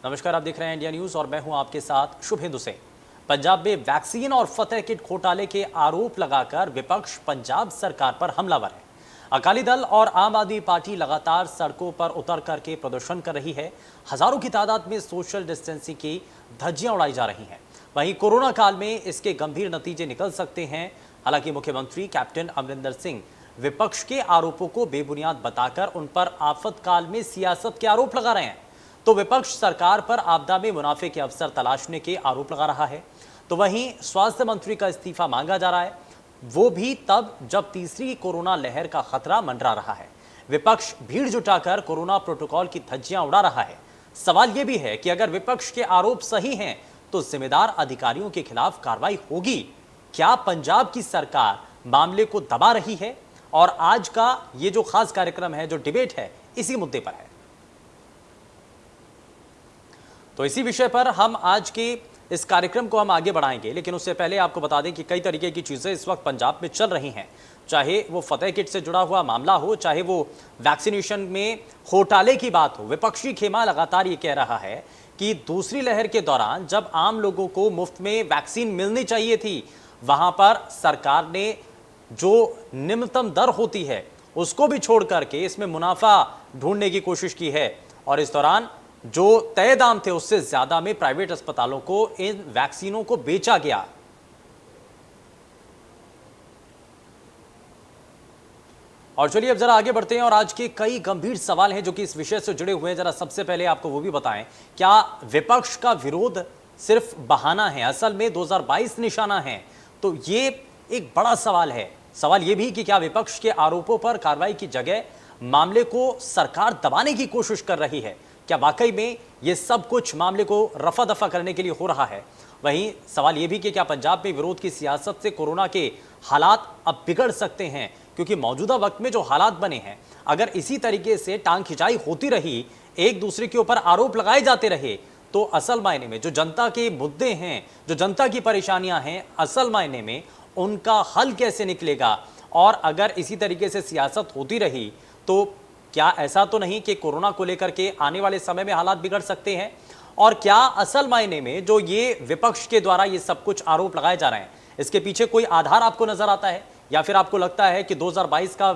नमस्कार, आप देख रहे हैं इंडिया न्यूज और मैं हूं आपके साथ शुभेंदु सिंह। पंजाब में वैक्सीन और फतेह किट घोटाले के आरोप लगाकर विपक्ष पंजाब सरकार पर हमलावर है। अकाली दल और आम आदमी पार्टी लगातार सड़कों पर उतर करके प्रदर्शन कर रही है। हजारों की तादाद में सोशल डिस्टेंसिंग की धज्जियां उड़ाई जा रही हैं। वहीं कोरोना काल में इसके गंभीर नतीजे निकल सकते हैं। हालांकि मुख्यमंत्री कैप्टन अमरिंदर सिंह विपक्ष के आरोपों को बेबुनियाद बताकर उन पर आफतकाल में सियासत के आरोप लगा रहे हैं। तो विपक्ष सरकार पर आपदा में मुनाफे के अवसर तलाशने के आरोप लगा रहा है। तो वहीं स्वास्थ्य मंत्री का इस्तीफा मांगा जा रहा है, वो भी तब जब तीसरी कोरोना लहर का खतरा मंडरा रहा है। विपक्ष भीड़ जुटाकर कोरोना प्रोटोकॉल की धज्जियां उड़ा रहा है। सवाल यह भी है कि अगर विपक्ष के आरोप सही हैं तो जिम्मेदार अधिकारियों के खिलाफ कार्रवाई होगी। क्या पंजाब की सरकार मामले को दबा रही है? और आज का ये जो खास कार्यक्रम है, जो डिबेट है, इसी मुद्दे पर है। तो इसी विषय पर हम आज के इस कार्यक्रम को हम आगे बढ़ाएंगे, लेकिन उससे पहले आपको बता दें कि कई तरीके की चीजें इस वक्त पंजाब में चल रही हैं। चाहे वो फतेह किट से जुड़ा हुआ मामला हो, चाहे वो वैक्सीनेशन में घोटाले की बात हो। विपक्षी खेमा लगातार ये कह रहा है कि दूसरी लहर के दौरान जब आम लोगों को मुफ्त में वैक्सीन मिलनी चाहिए थी, वहां पर सरकार ने जो निम्नतम दर होती है उसको भी छोड़ करके इसमें मुनाफा ढूंढने की कोशिश की है। और इस दौरान जो तय दाम थे उससे ज्यादा में प्राइवेट अस्पतालों को इन वैक्सीनों को बेचा गया। और चलिए अब जरा आगे बढ़ते हैं और आज के कई गंभीर सवाल हैं जो कि इस विषय से जुड़े हुए हैं। जरा सबसे पहले आपको वो भी बताएं, क्या विपक्ष का विरोध सिर्फ बहाना है, असल में 2022 निशाना है? तो ये एक बड़ा सवाल है। सवाल यह भी कि क्या विपक्ष के आरोपों पर कार्रवाई की जगह मामले को सरकार दबाने की कोशिश कर रही है? क्या वाकई में यह सब कुछ मामले को रफा दफा करने के लिए हो रहा है? वहीं सवाल यह भी कि क्या पंजाब में विरोध की सियासत से कोरोना के हालात अब बिगड़ सकते हैं? क्योंकि मौजूदा वक्त में जो हालात बने हैं, अगर इसी तरीके से टांग खिंचाई होती रही, एक दूसरे के ऊपर आरोप लगाए जाते रहे, तो असल मायने में जो जनता के मुद्दे हैं, जो जनता की परेशानियां हैं, असल मायने में उनका हल कैसे निकलेगा? और अगर इसी तरीके से सियासत होती रही तो क्या ऐसा तो नहीं कि कोरोना को लेकर के आने वाले समय में हालात बिगड़ सकते हैं? और क्या असल मायने में जो ये विपक्ष के द्वारा ये सब कुछ आरोप लगाए जा रहे हैं, इसके पीछे कोई आधार आपको नजर आता है? या फिर आपको लगता है कि 2022 का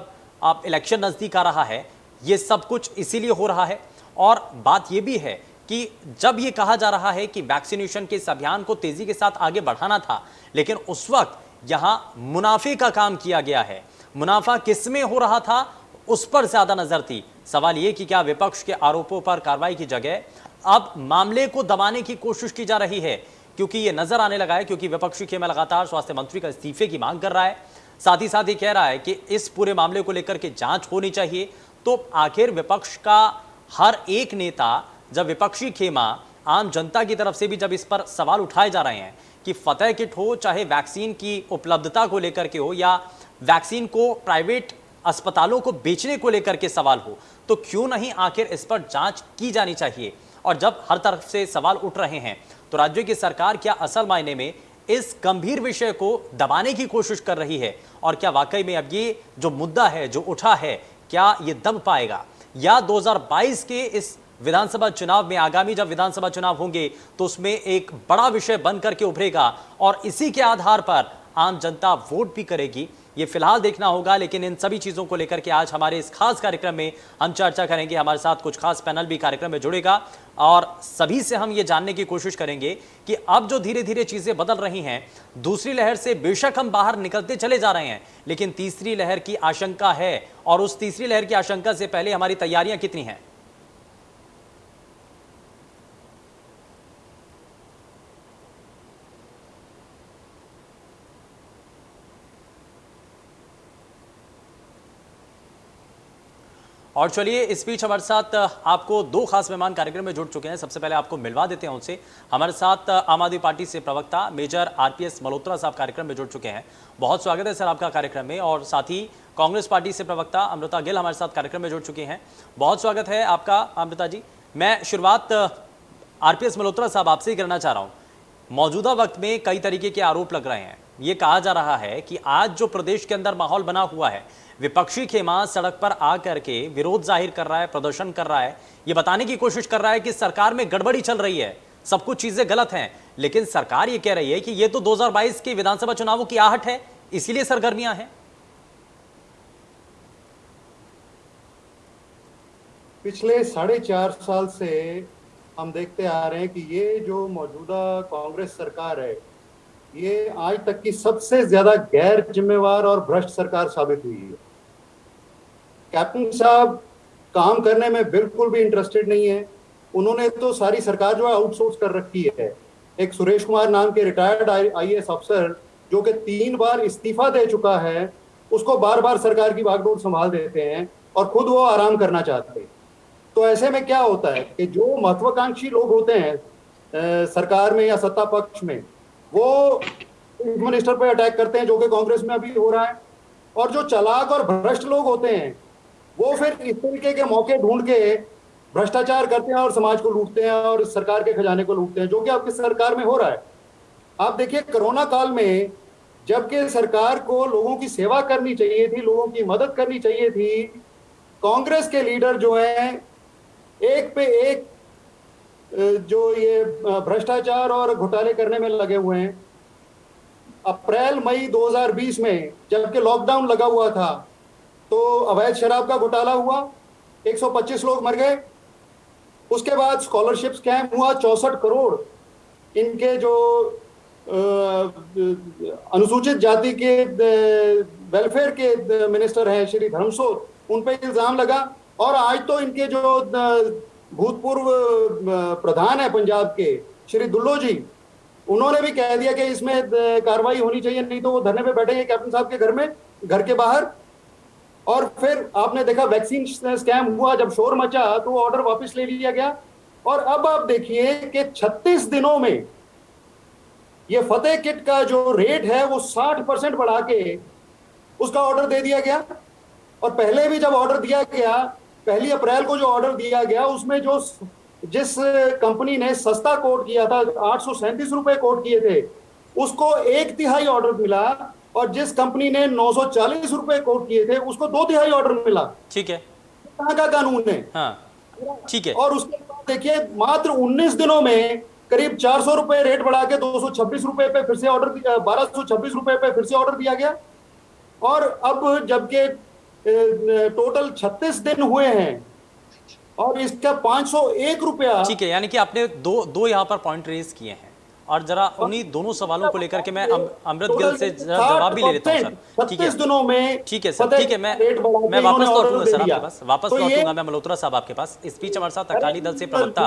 आप इलेक्शन नजदीक आ रहा है, ये सब कुछ इसीलिए हो रहा है? और बात यह भी है कि जब ये कहा जा रहा है कि वैक्सीनेशन के इस अभियान को तेजी के साथ आगे बढ़ाना था, लेकिन उस वक्त यहां मुनाफे का काम किया गया है। मुनाफा किसमें हो रहा था, उस पर ज्यादा नजर थी। सवाल यह कि क्या विपक्ष के आरोपों पर कार्रवाई की जगह अब मामले को दबाने की कोशिश की जा रही है? क्योंकि यह नजर आने लगा है, क्योंकि विपक्षी खेमा लगातार स्वास्थ्य मंत्री का इस्तीफे की मांग कर रहा है। साथ ही साथ ये कह रहा है कि इस पूरे मामले को लेकर के जांच होनी चाहिए। तो आखिर विपक्ष का हर एक नेता, जब विपक्षी खेमा आम जनता की तरफ से भी जब इस पर सवाल उठाए जा रहे हैं कि फतेह किट हो, चाहे वैक्सीन की उपलब्धता को लेकर के हो, या वैक्सीन को प्राइवेट अस्पतालों को बेचने को लेकर के सवाल हो, तो क्यों नहीं आखिर इस पर जांच की जानी चाहिए? और जब हर तरफ से सवाल उठ रहे हैं, तो राज्य की सरकार क्या असल मायने में इस गंभीर विषय को दबाने की कोशिश कर रही है? और क्या वाकई में अब ये जो मुद्दा है, जो उठा है, क्या ये दब पाएगा? या 2022 के इस विधानसभा चुनाव में, आगामी जब विधानसभा चुनाव होंगे, तो उसमें एक बड़ा विषय बन करके उभरेगा और इसी के आधार पर आम जनता वोट भी करेगी? ये फिलहाल देखना होगा। लेकिन इन सभी चीजों को लेकर के आज हमारे इस खास कार्यक्रम में हम चर्चा करेंगे। हमारे साथ कुछ खास पैनल भी कार्यक्रम में जुड़ेगा और सभी से हम ये जानने की कोशिश करेंगे कि अब जो धीरे धीरे चीजें बदल रही हैं, दूसरी लहर से बेशक हम बाहर निकलते चले जा रहे हैं, लेकिन तीसरी लहर की आशंका है। और उस तीसरी लहर की आशंका से पहले हमारी तैयारियां कितनी हैं? और चलिए इस बीच हमारे साथ आपको दो खास मेहमान कार्यक्रम में जुड़ चुके हैं। सबसे पहले आपको मिलवा देते हैं उनसे। हमारे साथ आम आदमी पार्टी से प्रवक्ता मेजर आरपीएस मल्होत्रा साहब कार्यक्रम में जुड़ चुके हैं। बहुत स्वागत है सर आपका कार्यक्रम में। और साथ ही कांग्रेस पार्टी से प्रवक्ता अमृता गिल हमारे साथ कार्यक्रम में जुड़ चुके हैं। बहुत स्वागत है आपका अमृता जी। मैं शुरुआत आरपीएस मल्होत्रा साहब आपसे ही करना चाह रहा हूँ। मौजूदा वक्त में कई तरीके के आरोप लग रहे हैं। ये कहा जा रहा है कि आज जो प्रदेश के अंदर माहौल बना हुआ है, विपक्षी खेमा सड़क पर आ करके विरोध जाहिर कर रहा है, प्रदर्शन कर रहा है, ये बताने की कोशिश कर रहा है कि सरकार में गड़बड़ी चल रही है, सब कुछ चीजें गलत हैं। लेकिन सरकार ये कह रही है कि ये तो 2022 के विधानसभा चुनावों की आहट है, इसीलिए सरगर्मियां हैं। पिछले 4.5 साल से हम देखते आ रहे हैं कि ये जो मौजूदा कांग्रेस सरकार है, ये आज तक की सबसे ज्यादा गैर जिम्मेवार और भ्रष्ट सरकार साबित हुई है। कैप्टन साहब काम करने में बिल्कुल भी इंटरेस्टेड नहीं है। उन्होंने तो सारी सरकार जो है आउटसोर्स कर रखी है। एक सुरेश कुमार नाम के रिटायर्ड आईएएस अफसर जो कि 3 बार इस्तीफा दे चुका है, उसको बार बार सरकार की बागडोर संभाल देते हैं और खुद वो आराम करना चाहते हैं। तो ऐसे में क्या होता है कि जो महत्वाकांक्षी लोग होते हैं सरकार में या सत्ता पक्ष में, वो चीफ मिनिस्टर पर अटैक करते हैं, जो कि कांग्रेस में अभी हो रहा है। और जो चालाक और भ्रष्ट लोग होते हैं, वो फिर इस तरीके के मौके ढूंढ के भ्रष्टाचार करते हैं और समाज को लूटते हैं और सरकार के खजाने को लूटते हैं, जो कि आपकी सरकार में हो रहा है। आप देखिए, कोरोना काल में जबकि सरकार को लोगों की सेवा करनी चाहिए थी, लोगों की मदद करनी चाहिए थी, कांग्रेस के लीडर जो हैं एक पे एक जो ये भ्रष्टाचार और घोटाले करने में लगे हुए हैं। अप्रैल मई 2020 में जबकि लॉकडाउन लगा हुआ था, तो अवैध शराब का घोटाला हुआ, 125 लोग मर गए। उसके बाद स्कॉलरशिप स्कैम हुआ, 64 करोड़ इनके जो अनुसूचित जाति के वेलफेयर के मिनिस्टर हैं श्री धर्मसोत, उन पे इल्जाम लगा। और आज तो इनके जो भूतपूर्व प्रधान है पंजाब के श्री दुल्लो जी, उन्होंने भी कह दिया कि इसमें कार्रवाई होनी चाहिए, नहीं तो वो धरने पे बैठेंगे कैप्टन साहब के घर में, घर के बाहर। और फिर आपने देखा वैक्सीन स्कैम हुआ, जब शोर मचा तो ऑर्डर वापस ले लिया गया। और अब आप देखिए कि 36 दिनों में ये फतेह किट का जो रेट है वो 60% बढ़ा के उसका ऑर्डर दे दिया गया। और पहले भी जब ऑर्डर दिया गया, 1 अप्रैल को जो ऑर्डर दिया गया, उसमें जो जिस कंपनी ने सस्ता कोट किया था, 837 रुपए कोट किए थे, उसको 1/3 ऑर्डर मिला। और जिस कंपनी ने 940 रुपए कोट किए थे, उसको 2/3 ऑर्डर मिला। ठीक है, कहाँ का कानून है? हाँ, ठीक है। और उसके बाद देखिए, मात्र 19 दिनों में करीब 400 रुपए रेट बढ़ा के 226 रुपए पे फिर से ऑर्डर, 1226 रुपए पे फिर से ऑर्डर दिया गया। और अब जबकि टोटल 36 दिन हुए हैं और इसका 501 रुपया। ठीक है, यानी कि आपने दो यहाँ पर पॉइंट रेज किए हैं, और जरा उन्हीं दोनों सवालों को लेकर के मैं अमृत गिल से जवाब भी ले लेता हूँ सर। ठीक है, दिनों में ठीक है सर, ठीक है, मैं वापस लौटूंगा सर आपके पास, वापस लौटूंगा मैं मल्होत्रा साहब आपके पास। इस बीच हमारे साथ अकाली दल से प्रवक्ता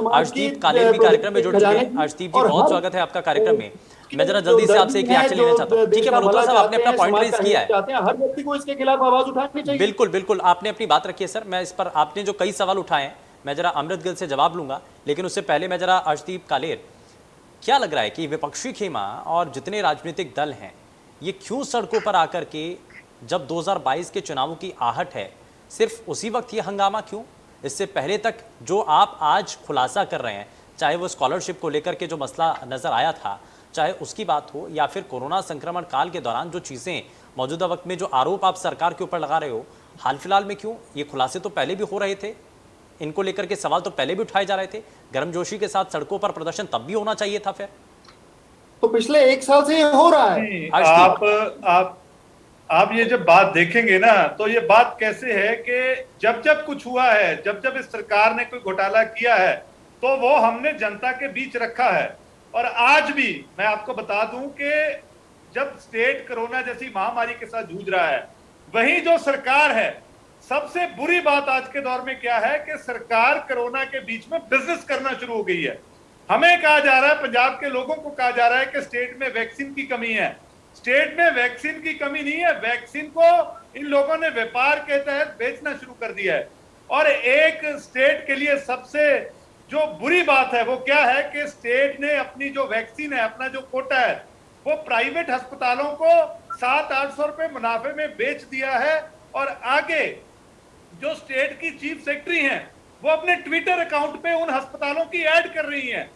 अर्शदीप कालेर भी कार्यक्रम में जुड़ चुके हैं। अर्शदीप जी, बहुत स्वागत है आपका कार्यक्रम में। मैं जरा जल्दी से आपसे एक रिएक्शन लेना चाहता हूँ। ठीक है मल्होत्रा साहब, आपने अपना पॉइंट रेज किया है, हर व्यक्ति को इसके खिलाफ आवाज उठानी चाहिए। बिल्कुल बिल्कुल, आपने अपनी बात रखी है सर। मैं इस पर, आपने जो कई सवाल उठाए हैं, मैं जरा अमृत गिल से जवाब लूंगा, लेकिन उससे पहले मैं जरा अर्शदीप कालेर, क्या लग रहा है कि विपक्षी खेमा और जितने राजनीतिक दल हैं, ये क्यों सड़कों पर आकर के, जब 2022 के चुनावों की आहट है, सिर्फ उसी वक्त ये हंगामा क्यों? इससे पहले तक जो आप आज खुलासा कर रहे हैं, चाहे वो स्कॉलरशिप को लेकर के जो मसला नजर आया था, चाहे उसकी बात हो, या फिर कोरोना संक्रमण काल के दौरान जो चीजें, मौजूदा वक्त में जो आरोप आप सरकार के ऊपर लगा रहे हो, हाल फिलहाल में क्यों? ये खुलासे तो पहले भी हो रहे थे, इनको लेकर के सवाल तो पहले भी उठाए जा रहे थे, गर्मजोशी के साथ सड़कों पर प्रदर्शन तब भी होना चाहिए था। फिर तो पिछले 1 साल से ये हो रहा है। आप ये जब बात देखेंगे ना, तो ये बात कैसे है कि जब जब कुछ हुआ है, जब जब इस सरकार ने कोई घोटाला किया है, तो वो हमने जनता के बीच रखा है। और आज भी मैं आपको बता दूं कि जब स्टेट कोरोना जैसी महामारी के साथ जूझ रहा है, वही जो सरकार है, सबसे बुरी बात आज के दौर में क्या है कि सरकार कोरोना के बीच में बिजनेस करना शुरू हो गई है। हमें कहा जा रहा है, पंजाब के लोगों को कहा जा रहा है कि स्टेट में वैक्सीन की कमी है। स्टेट में वैक्सीन की कमी नहीं है, वैक्सीन को इन लोगों ने व्यापार के तहत बेचना शुरू कर दिया है। और एक स्टेट के लिए सबसे जो बुरी बात है वो क्या है कि स्टेट ने अपनी जो वैक्सीन है, अपना जो कोटा है, वो प्राइवेट अस्पतालों को 700-800 रुपए मुनाफे में बेच दिया है। और आगे जो स्टेट की चीफ सेक्रेटरी हैं, वो अपने ट्विटर अकाउंट पे उन अस्पतालों की ऐड कर रही हैं।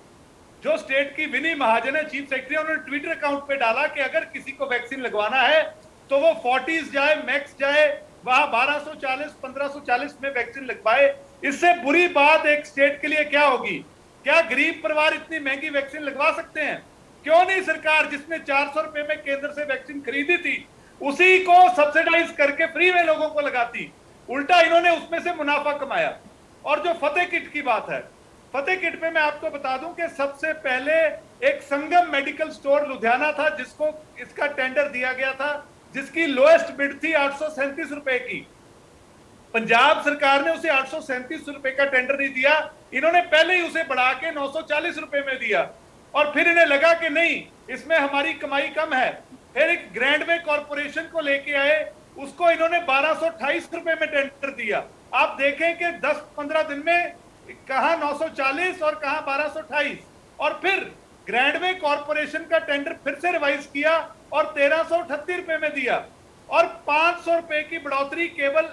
जो स्टेट की विनी महाजन है, चीफ सेक्रेटरी, उन्होंने ट्विटर अकाउंट पे डाला कि अगर किसी को वैक्सीन लगवाना है तो वो 40s जाए, मैक्स जाए, वहां 1240 1540 में वैक्सीन लगवाए। इससे बुरी बात एक स्टेट के लिए क्या होगी? क्या गरीब परिवार इतनी महंगी वैक्सीन लगवा सकते हैं? क्यों नहीं सरकार जिसने 400 रुपए में केंद्र से वैक्सीन खरीदी थी उसी को सब्सिडाइज करके फ्री में लोगों को लगाती? उल्टा इन्होंने उसमें से मुनाफा कमाया। और जो फतेह किट की बात है, फतेह किट पे मैं आपको बता दूं कि सबसे पहले एक संगम मेडिकल स्टोर लुधियाना था जिसको इसका टेंडर दिया गया था, जिसकी लोएस्ट बिड थी 837 रुपए की। पंजाब सरकार ने उसे 837 रुपए का टेंडर नहीं दिया, इन्होंने पहले ही उसे बढ़ा के 940 रुपए में दिया। और फिर इन्हें लगा कि नहीं, इसमें हमारी कमाई कम है, फिर एक ग्रैंडवे कॉर्पोरेशन को लेके आए, उसको इन्होंने 1228 रुपए में टेंडर दिया। आप देखें कि 10-15 दिन में कहां 940 और कहां 1228। और फिर ग्रैंडवे कॉर्पोरेशन का टेंडर फिर से रिवाइज किया और 1338 रुपए में दिया। और 500 रुपए की बढ़ोतरी केवल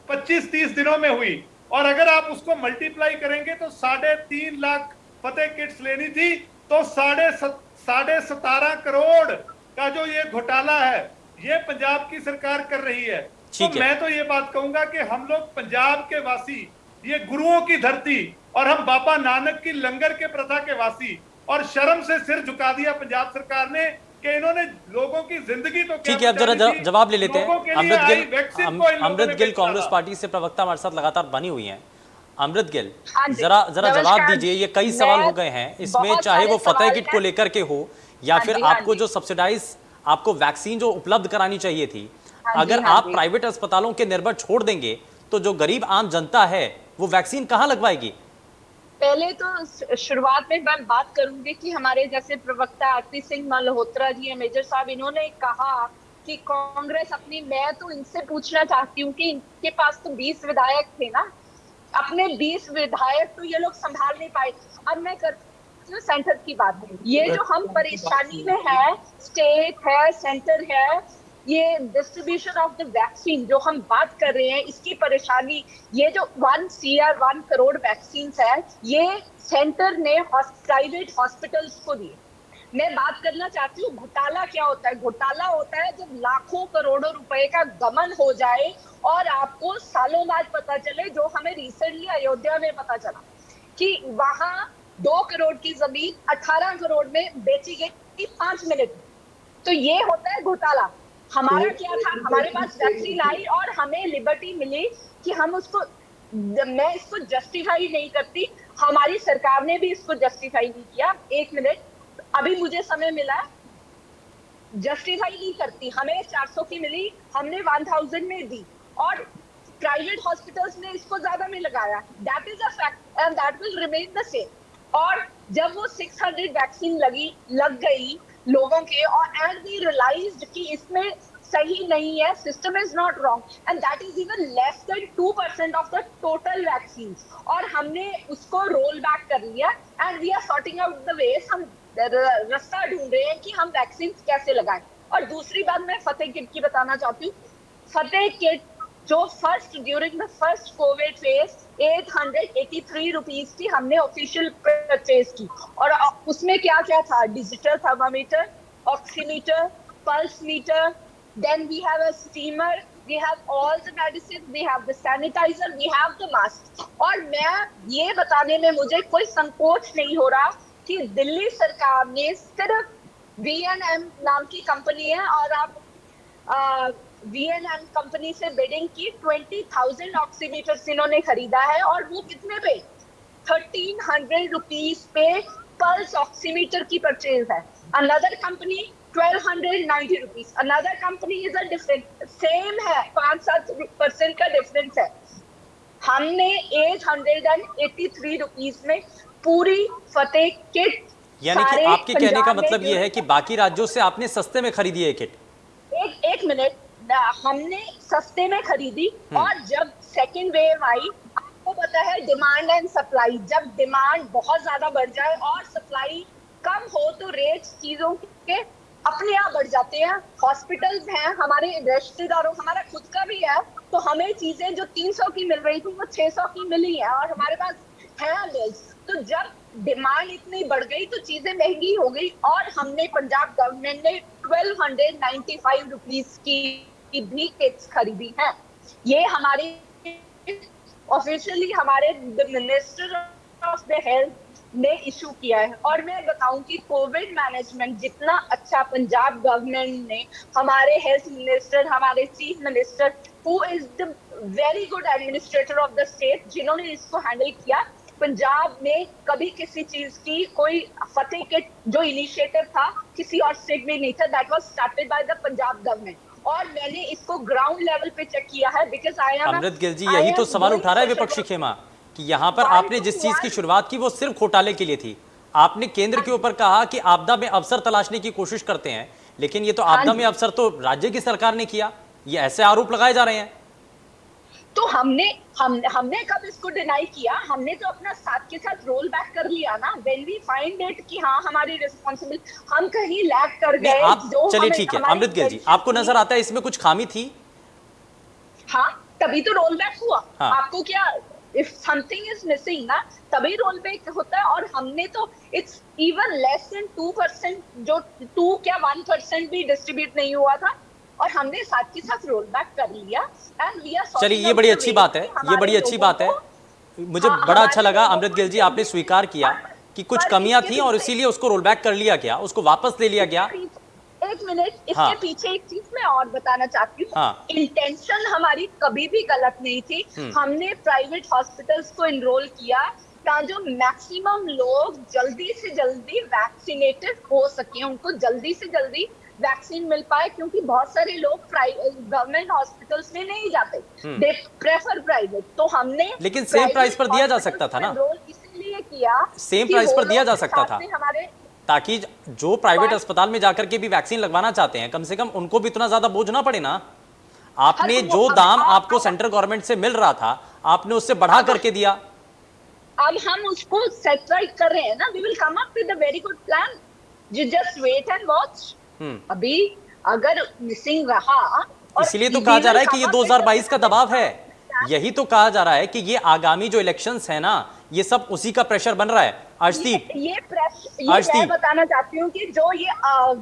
25-30 दिनों में हुई। और अगर आप उसको मल्टीप्लाई करेंगे तो 3.5 लाख फतेह किट्स लेनी थी, तो 17.5 करोड़ का जो ये घोटाला है ये पंजाब की सरकार कर रही है। तो मैं तो ये बात कहूंगा कि हम लोग पंजाब के वासी, ये गुरुओं की धरती, और हम बाबा नानक की लंगर के प्रथा के वासी, और शर्म से सिर झुका दिया पंजाब सरकार ने कि इन्होंने लोगों की जिंदगी तो ठीक है। अब जरा जवाब ले लेते हैं। अमृत गिल कांग्रेस पार्टी से प्रवक्ता हमारे साथ लगातार बनी हुई हैं। अमृत गिल, जरा जवाब दीजिए, ये कई सवाल हो गए हैं इसमें, चाहे वो फतेह किट को लेकर के हो या फिर आपको जो सब्सिडाइज आपको वैक्सीन जो उपलब्ध करानी चाहिए थी, अगर आप प्राइवेट अस्पतालों के निर्भर छोड़ देंगे तो जो गरीब आम जनता है वो वैक्सीन कहां लगवाएगी? पहले तो शुरुआत में मैं बात करूंगी कि हमारे जैसे प्रवक्ता आरती सिंह मल्होत्रा जी है, मेजर साहब, इन्होंने कहा कि कांग्रेस अपनी, मैं तो इनसे पूछना चाहती हूँ कि इनके पास तो 20 विधायक थे ना, अपने 20 विधायक तो ये लोग संभाल नहीं पाए। अब मैं करती हूँ सेंटर की बात। ये जो हम परेशानी में है, स्टेट है, सेंटर है, ये डिस्ट्रीब्यूशन ऑफ द वैक्सीन जो हम बात कर रहे हैं, इसकी परेशानी, ये जो 1 करोड़ वैक्सीन है, ये सेंटर ने प्राइवेट हॉस्पिटल्स को दिए। मैं बात करना चाहती हूँ घोटाला क्या होता है। घोटाला होता है जब लाखों करोड़ों रुपए का गमन हो जाए और आपको सालों बाद पता चले, जो हमें रिसेंटली अयोध्या में पता चला कि वहां 2 करोड़ की जमीन 18 करोड़ में बेची गई 5 मिनट में। तो ये होता है घोटाला। हमारा क्या था, हमारे पास वैक्सीन आई और हमें लिबर्टी मिली कि हम उसको, मैं इसको जस्टिफाई नहीं करती, हमारी सरकार ने भी इसको जस्टिफाई नहीं किया। 1 मिनट, अभी मुझे समय मिला, जस्टिफाई नहीं करती, हमें 400 की मिली, हमने 1000 में दी और प्राइवेट हॉस्पिटल्स ने इसको ज्यादा में लगाया। That is a fact and that will remain the same. और जब वो 600 वैक्सीन लग गई लोगों के, और एंड वी रियलाइज्ड कि इसमें सही नहीं है, system is not wrong and that is even less than 2% of the total vaccine, और हमने उसको रोल बैक कर लिया and we are sorting out the ways. हम रास्ता ढूंढ रहे हैं कि हम वैक्सीन कैसे लगाएं। और दूसरी बात मैं फतेह किट की बताना चाहती हूँ। फतेह किट जो during the first Covid phase 883 rupees की हमने ऑफिशियल परचेज की, और उसमें क्या क्या था, digital thermometer, oximeter, pulse meter, then we have a steamer, we have all the medicine, we have the sanitizer, we have the mask। और मैं ये बताने में मुझे कोई संकोच नहीं हो रहा कि दिल्ली सरकार ने सिर्फ VNM नाम की कंपनी है, और आप VNM कंपनी से बिडिंग की 20,000 ऑक्सीमीटर्स इन्होंने खरीदा है, और वो कितने पे, 1300 रुपीज पे पल्स ऑक्सीमीटर की परचेज है। Another company 1290 rupees, another company is a different, same है, 5-7% का डिफरेंस है। हमने 883 रुपीज में पूरी फतेह किट, यानी कि आपके कहने का मतलब ये है कि बाकी राज्यों से आपने सस्ते में खरीदी है किट? एक मिनट, हमने सस्ते में खरीदी, और जब सेकेंड वेव आई, आपको पता है डिमांड एंड सप्लाई, जब डिमांड बहुत ज्यादा बढ़ जाए और सप्लाई कम हो तो रेट्स चीजों के अपने आप बढ़ जाते हैं। हॉस्पिटल्स हैं, हमारे रिश्तेदारों, हमारा खुद का भी है, तो हमें चीजें जो 300 की मिल रही थी वो 600 की मिली है, और हमारे पास है बिल्स। तो जब डिमांड इतनी बढ़ गई तो चीजें महंगी हो गई, और हमने पंजाब गवर्नमेंट ने 1295 रुपीज की भी किट्स खरीदी है। ये हमारी ऑफिशियली हमारे मिनिस्टर ऑफ द हेल्थ ने इशू किया है। और मैं बताऊं कि कोविड मैनेजमेंट जितना अच्छा पंजाब गवर्नमेंट ने, हमारे हेल्थ मिनिस्टर, हमारे chief minister who is the very good administrator of the state, जिन्होंने इसको हैंडल किया, पंजाब में कभी किसी चीज की कोई फतेह किट जो इनिशिएटिव था किसी और स्टेट में नहीं था। That was started by the Punjab government, और मैंने इसको ग्राउंड लेवल पे चेक किया है बिकॉज आई एम अमृत गिल जी, यही तो सवाल उठा रहा है विपक्षी खेमा कि यहाँ पर आपने जिस चीज की शुरुआत की वो सिर्फ घोटाले के लिए थी। आपने केंद्र के ऊपर कहा कि आपदा में अवसर तलाशने की कोशिश करते हैं, लेकिन ये तो आपदा में अवसर तो राज्य की सरकार ने किया, ये ऐसे आरोप लगाए जा रहे हैं। तो हमने कब इसको डिनाई किया? हमने तो अपना साथ के साथ रोल बैक कर लिया ना, व्हेन वी फाइंड इट कि हाँ हमारी रिस्पॉन्सिबल, हम कहीं लैग कर गए। आप चलिए ठीक है अमृत गिल जी, आपको नजर आता है इसमें कुछ खामी थी? हाँ, तभी तो रोल बैक हुआ। हाँ। आपको क्या, इफ समथिंग इज मिसिंग ना तभी रोल बैक होता है। और हमने तो इट्स इवन लेस देन 2%, जो 2 क्या 1% भी डिस्ट्रीब्यूट नहीं हुआ था, और हमने साथ के साथ रोल बैक कर लिया। एंड वी आर, चलिए ये बड़ी अच्छी बात है, ये बड़ी अच्छी बात है। मुझे बड़ा अच्छा लगा अमृत गिल जी, आपने स्वीकार किया कि कुछ कमियां थी और इसीलिए उसको रोल बैक कर लिया गया, उसको वापस ले लिया गया। एक मिनट, इसके हाँ। पीछे एक चीज मैं और बताना चाहती हूँ। हाँ। इंटेंशन हमारी कभी भी गलत नहीं थी। हमने प्राइवेट हॉस्पिटल्स को इनरोल किया ताकि जो मैक्सिमम लोग जल्दी से जल्दी वैक्सीनेटेड हो सके, उनको जल्दी से जल्दी वैक्सीन मिल पाए, क्योंकि बहुत सारे लोग गवर्नमेंट हॉस्पिटल्स में नहीं जाते, दे प्रेफर प्राइवेट। तो हमने लेकिन सेम प्राइस पर दिया जा सकता था ना, रोल इसलिए किया, सेम प्राइस पर दिया जा सकता था, हमारे ताकि जो प्राइवेट अस्पताल में जाकर के भी वैक्सीन लगवाना चाहते हैं, कम से कम उनको भी इतना ज्यादा बोझ ना पड़े ना। आपने जो दाम आपको सेंट्रल गवर्नमेंट से मिल रहा था, आपने उससे बढ़ा करके दिया। अब हम उसको सेट राइट कर रहे हैं ना, we will come up with a very good plan, you just wait and watch. अभी अगर मिसिंग रहा, और इसीलिए तो कहा जा रहा है कि ये 2022 का दबाव है, यही तो कहा जा रहा है कि ये आगामी जो इलेक्शंस है ना, ये सब उसी का प्रेशर बन रहा है। अर्शदीप, ये मैं बताना चाहती हूँ कि जो ये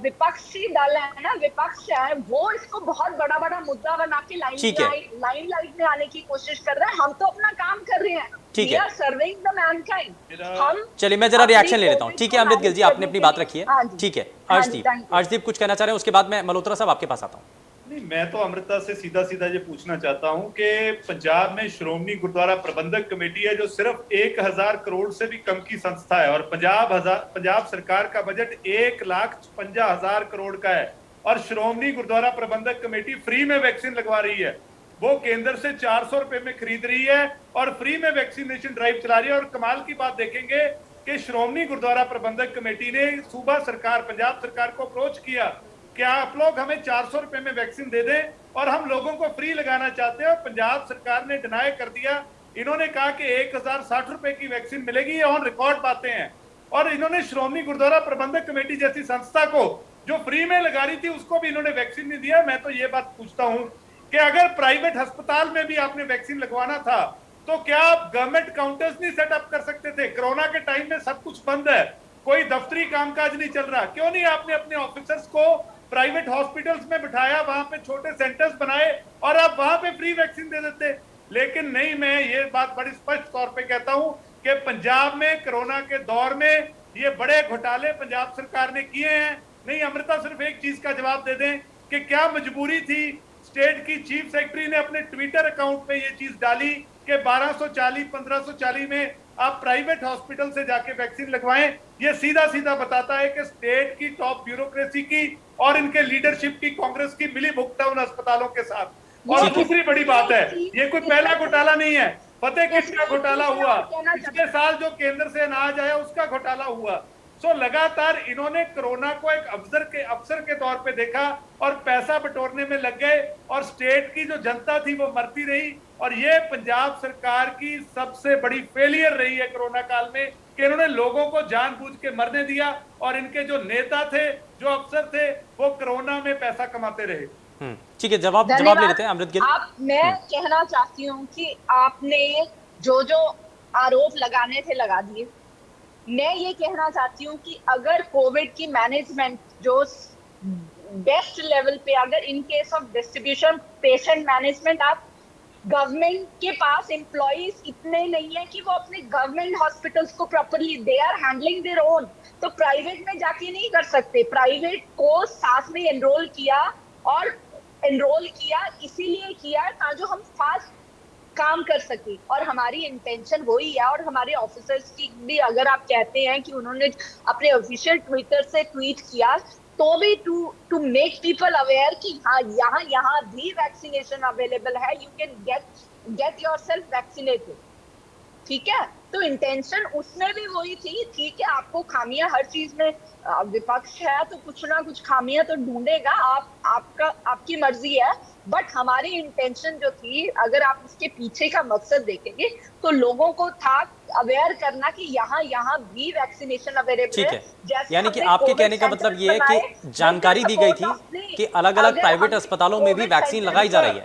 विपक्षी दल है ना, विपक्ष है, वो इसको बहुत बड़ा बड़ा मुद्दा बना के लाइट में आने की कोशिश कर रहे हैं। हम तो अपना काम कर रहे हैं, ठीक है, सर्विंग द मैनकाइंड। हम चलिए मैं जरा रिएक्शन ले लेता हूँ। ठीक है अमृत गिल जी, आपने अपनी बात रखी है, ठीक है। अर्शदीप कुछ कहना चाह रहे हैं, उसके बाद मैं मल्होत्रा साहब आपके पास आता हूँ। नहीं, मैं तो अमृता से सीधा सीधा ये पूछना चाहता हूं कि पंजाब में श्रोमणी गुरुद्वारा प्रबंधक कमेटी है जो सिर्फ 1000 करोड़ से भी कम की संस्था है, और पंजाब सरकार का बजट 1,56,000 करोड़ का है, और श्रोमणी गुरुद्वारा प्रबंधक कमेटी फ्री में वैक्सीन लगवा रही है। वो केंद्र से 400 रुपए में खरीद रही है और फ्री में वैक्सीनेशन ड्राइव चला रही है। और कमाल की बात देखेंगे कि श्रोमणी गुरुद्वारा प्रबंधक कमेटी ने सूबा सरकार, पंजाब सरकार को अप्रोच किया, क्या आप लोग हमें 400 रुपए में वैक्सीन दे दें, और हम लोगों को फ्री लगाना चाहते हैं। और पंजाब सरकार ने डिनाई कर दिया। इन्होंने कहा कि 1060 रुपए की वैक्सीन मिलेगी, ये ऑन रिकॉर्ड बातें हैं। और इन्होंने श्रोमणी गुरुद्वारा प्रबंधक कमेटी जैसी संस्था को जो फ्री में लगा रही थी, उसको भी इन्होंने वैक्सीन नहीं दिया। मैं तो ये बात पूछता हूं कि अगर प्राइवेट अस्पताल में भी आपने वैक्सीन लगवाना था तो क्या आप गवर्नमेंट काउंटर्स नहीं सेटअप कर सकते थे? कोरोना के टाइम में सब कुछ बंद है, कोई दफ्तरी कामकाज नहीं चल रहा, क्यों नहीं आपने अपने ऑफिसर्स को प्राइवेट हॉस्पिटल्स में बिठाया, वहां पे छोटे सेंटर्स बनाए और आप वहां पे फ्री वैक्सीन दे देते? लेकिन नहीं, मैं ये बात बड़ी स्पष्ट तौर पे कहता हूं कि पंजाब में कोरोना के दौर में ये बड़े घोटाले पंजाब सरकार ने किए हैं। नहीं, अमृता सिर्फ एक चीज का जवाब दे दें कि क्या मजबूरी थी? स्टेट की चीफ सेक्रेटरी ने अपने ट्विटर अकाउंट पे ये चीज डाली कि 1240, 1540 में आप प्राइवेट हॉस्पिटल से जाके वैक्सीन लगवाएं। ये सीधा सीधा बताता है कि स्टेट की टॉप ब्यूरोक्रेसी की और इनके लीडरशिप की, कांग्रेस की मिली भुगता उन अस्पतालों के साथ। और दूसरी बड़ी बात है, ये कोई पहला घोटाला नहीं है, फतेह किट का घोटाला हुआ, पिछले साल जो केंद्र से अनाज आया उसका घोटाला हुआ। सो लगातार इन्होंने कोरोना को एक अवसर के तौर पे देखा और पैसा बटोरने में लग गए, और स्टेट की जो जनता थी वो मरती रही। और ये पंजाब सरकार की सबसे बड़ी फेलियर रही है कोरोना काल में कि इन्होंने लोगों को जानबूझ के मरने दिया, और इनके जो नेता थे, जो अफसर थे, वो कोरोना में पैसा कमाते रहे। ठीक है, जवाब ले लेते हैं अमृत गिल। मैं कहना चाहती हूँ कि आपने जो जो आरोप लगाने थे लगा दिए, मैं ये कहना चाहती हूँ कि अगर कोविड की मैनेजमेंट जो बेस्ट लेवल पे, अगर in case of distribution patient management, आप गवर्नमेंट के पास एम्प्लॉइज इतने नहीं है कि वो अपने गवर्नमेंट हॉस्पिटल्स को properly, they are handling their own, तो प्राइवेट में जाके नहीं कर सकते। प्राइवेट को साथ में एनरोल किया, और एनरोल किया इसीलिए किया ताकि हम फास्ट काम कर सके, और हमारी इंटेंशन वही है। और हमारे ऑफिसर्स की भी, अगर आप कहते हैं कि उन्होंने अपने ऑफिशियल ट्विटर से ट्वीट किया, तो भी टू मेक पीपल अवेयर कि हाँ, यहाँ भी वैक्सीनेशन अवेलेबल है, you can get yourself vaccinated. ठीक है, तो इंटेंशन उसमें भी वही थी। ठीक है, आपको खामियां हर चीज में, विपक्ष है तो कुछ ना कुछ खामियां तो ढूंढेगा, आपकी मर्जी है, बट हमारी इंटेंशन जो थी, अगर आप उसके पीछे का मकसद देखेंगे, तो लोगों को था अवेयर करना कि यहाँ भी वैक्सीनेशन अवेलेबल ठीक है। है, यानी कि आपके कहने का मतलब ये है कि जानकारी दी गई थी कि अलग अलग प्राइवेट अस्पतालों में भी वैक्सीन लगाई जा रही है।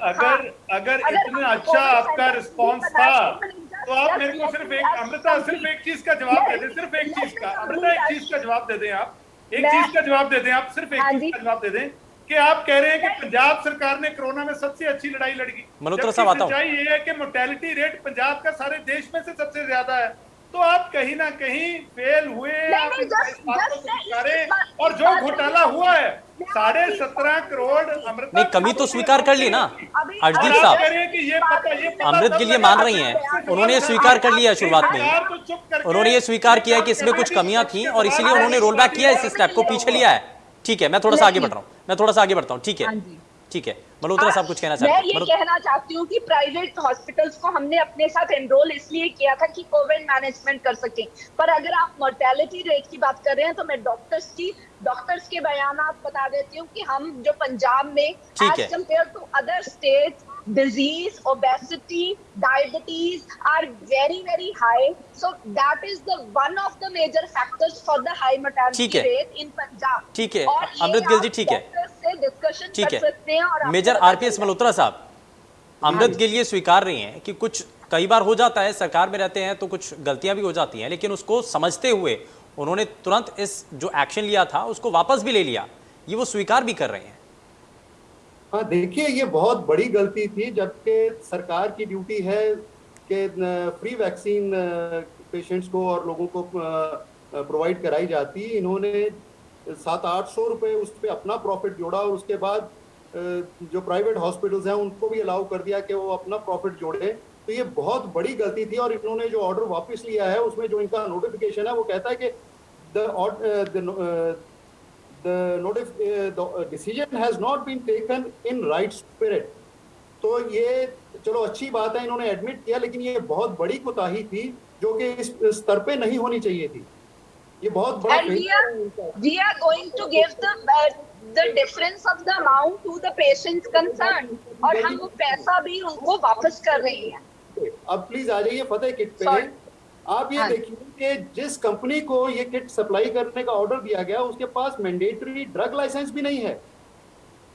अगर इतना अच्छा आपका रिस्पॉन्स था, तो आप मेरे को सिर्फ एक, अमृता सिर्फ एक चीज का जवाब दे दें, सिर्फ एक चीज का, अमृता एक चीज का जवाब दे दें आप, एक चीज का जवाब दे दें आप, सिर्फ एक चीज का जवाब दे दें कि आप कह रहे हैं कि पंजाब सरकार ने कोरोना में सबसे अच्छी लड़ाई लड़ी। मल्होत्रा साहब, आता हूं। सच्चाई ये है कि मोर्टेलिटी रेट पंजाब का सारे देश में से सबसे ज्यादा है, तो आप कहीं ना कहीं फेल हुए, आप इस बात को स्वीकारें। और जो घोटाला हुआ है 17.5 करोड़, अमृता नहीं, कमी तो स्वीकार कर ली ना अर्शदीप साहब, अमृत के लिए मान रही हैं, उन्होंने ये स्वीकार कर लिया शुरुआत में ही, उन्होंने ये स्वीकार किया कि इसमें कुछ कमियां थी और इसीलिए उन्होंने रोल बैक किया, इस स्टेप को पीछे लिया है। ठीक है, मैं थोड़ा सा आगे बढ़ रहा हूँ, ठीक है, ठीक है। मल्होत्रा साहब कुछ कहना चाहते हैं? मैं ये कहना चाहती हूँ कि प्राइवेट हॉस्पिटल्स को हमने अपने साथ एनरोल इसलिए किया था कि कोविड मैनेजमेंट कर सके, पर अगर आप मोर्टेलिटी रेट की बात कर रहे हैं, तो मैं डॉक्टर्स के बयान बता देती हूँ कि हम जो पंजाब में as compared to other states, disease, obesity, diabetes are very high, so that is the one of the major factors for the high mortality rate in Punjab. ठीक है अमृत गिल जी, ठीक है, ठीक है। मेजर आरपीएस मल्होत्रा साहब, अमृत गिल ये स्वीकार रही हैं कि कुछ कई बार हो जाता है, सरकार में रहते हैं तो कुछ गलतियां भी हो जाती हैं, लेकिन उसको समझते हुए उन्होंने तुरंत इस जो एक्शन लिया था उसको वापस भी ले लिया, ये वो स्वीकार भी कर रहे हैं। हाँ, देखिए, ये बहुत बड़ी गलती थी, जबकि सरकार की ड्यूटी है कि फ्री वैक्सीन पेशेंट्स को और लोगों को प्रोवाइड कराई जाती। इन्होंने 700-800 रुपये उस पर अपना प्रॉफिट जोड़ा, और उसके बाद जो प्राइवेट हॉस्पिटल्स हैं उनको भी अलाउ कर दिया कि वो अपना प्रॉफिट जोड़े। तो ये बहुत बड़ी गलती थी, और इन्होंने जो ऑर्डर वापस लिया है उसमें जो इनका नोटिफिकेशन है वो कहता है कि the decision has not been taken in right spirit। तो ये चलो अच्छी बात है, इन्होंने एडमिट किया, लेकिन ये बहुत बड़ी कोताही थी जो कि इस स्तर पे नहीं होनी चाहिए थी। ये बहुत बड़ा we are going to give the difference of the amount to the patients concerned, और हम वो पैसा भी उनको वापस कर रहे हैं। अब प्लीज आ जाइए फतेह किट पे। आप ये देखिए कि जिस कंपनी को ये किट सप्लाई करने का ऑर्डर दिया गया उसके पास मैंडेटरी ड्रग लाइसेंस भी नहीं है,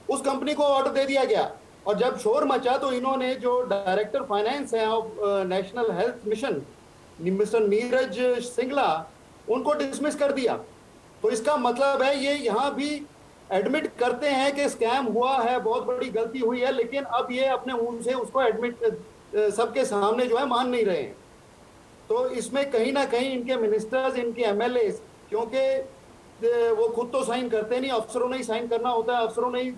उस कंपनी को ऑर्डर दे दिया गया। और जब शोर मचा तो इन्होंने जो डायरेक्टर फाइनेंस है of national health mission mister Neeraj Singla, उनको डिसमिस कर दिया। तो इसका मतलब है ये यहाँ भी एडमिट करते हैं कि स्कैम हुआ है, बहुत बड़ी गलती हुई है, लेकिन अब ये अपने मुंह से उसको एडमिट सबके सामने जो है मान नहीं रहे हैं। तो इसमें कहीं ना कहीं इनके मिनिस्टर्स, इनके एमएलए, क्योंकि वो खुद तो साइन करते नहीं, अफसरों ने ही साइन करना होता है, अफसरों ने ही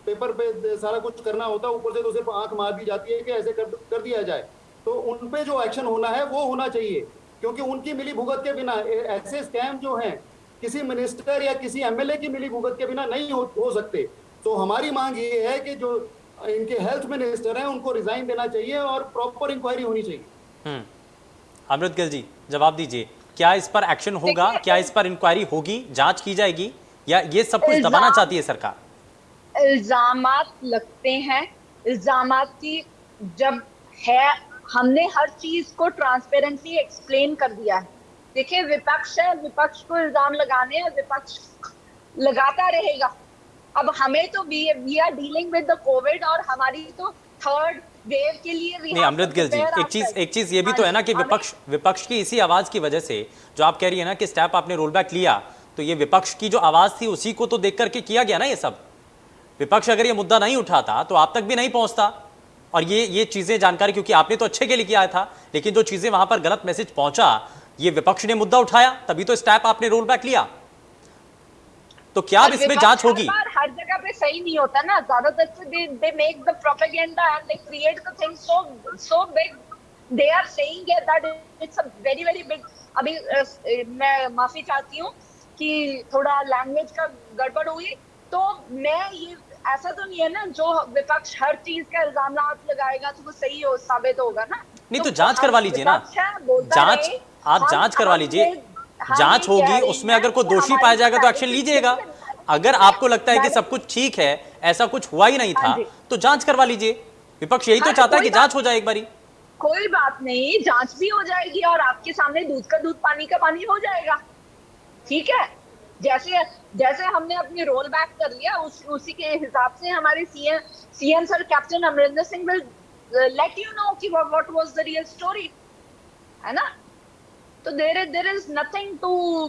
पेपर पे सारा कुछ करना होता है, ऊपर से तो सिर्फ आंख मार दी जाती है कि ऐसे कर दिया जाए। तो उन पे जो एक्शन होना है वो होना चाहिए, क्योंकि उनकी मिली भुगत के बिना ऐसे स्कैम जो हैं किसी मिनिस्टर या किसी एमएलए की मिली भुगत के बिना नहीं हो सकते। तो हमारी मांग ये है कि जो इनके हेल्थ मिनिस्टर हैं उनको रिजाइन देना चाहिए और प्रॉपर इंक्वायरी होनी चाहिए। अमृत गिल जी, जवाब दीजिए, क्या इस पर एक्शन होगा? क्या इस पर इंक्वायरी होगी, जांच की जाएगी, या ये सब कुछ दबाना चाहती है सरकार? इल्जामात लगते हैं, इल्जामात की जब है, हमने हर चीज को ट्रांसपेरेंटली एक्सप्लेन कर दिया है। देखिए, विपक्ष है, विपक्ष को इल्जाम लगाने हैं, विपक्ष लगाता रहेगा। अब हमें तो we are dealing with the COVID, और हमारी तो थर्ड वेव के लिए नहीं अमृत गिल जी, एक चीज ये भी तो है ना कि विपक्ष की इसी आवाज की वजह से जो आप कह रही है ना कि स्टेप आपने रोल बैक लिया, तो ये विपक्ष की जो आवाज थी उसी को तो देख करके किया गया ना ये सब। विपक्ष अगर ये मुद्दा नहीं उठाता तो आप तक भी नहीं पहुंचता। और ये चीजें जानकारी, क्योंकि आपने तो अच्छे के लिए किया था, लेकिन जो चीजें वहां पर गलत मैसेज पहुंचा, ये विपक्ष ने मुद्दा उठाया, तभी तो स्टेप आपने रोल बैक लिया। तो क्या अब इसमें जांच होगी? हर जगह पे सही नहीं होता ना, ज्यादातर they make the propaganda and they create the thing so big, they are saying that it's a very very big. अभी मैं माफी चाहती हूँ कि थोड़ा लैंग्वेज का गड़बड़ हुई, तो मैं ये ऐसा तो नहीं है ना जो विपक्ष हर चीज का इल्जाम लगाएगा तो वो सही हो साबित होगा ना। नहीं तो जांच करवा लीजिए ना, जांच आप जांच करवा लीजिए, जांच होगी, उसमें अगर कोई दोषी पाया जाएगा तो एक्शन लीजिएगा। अगर आपको लगता है कि सब कुछ ठीक है, ऐसा कुछ हुआ ही नहीं था, तो जांच करवा लीजिए। विपक्ष यही तो चाहता है कि जांच हो जाए एक बारी। कोई बात नहीं, जांच भी हो जाएगी और आपके सामने दूध का दूध पानी का पानी हो जाएगा, ठीक है। जैसे जैसे हमने अपनी रोल बैक कर लिया, उसी के हिसाब से हमारे CM sir captain Amarinder Singh will let you know कि what was the real story, है ना। तो there is nothing to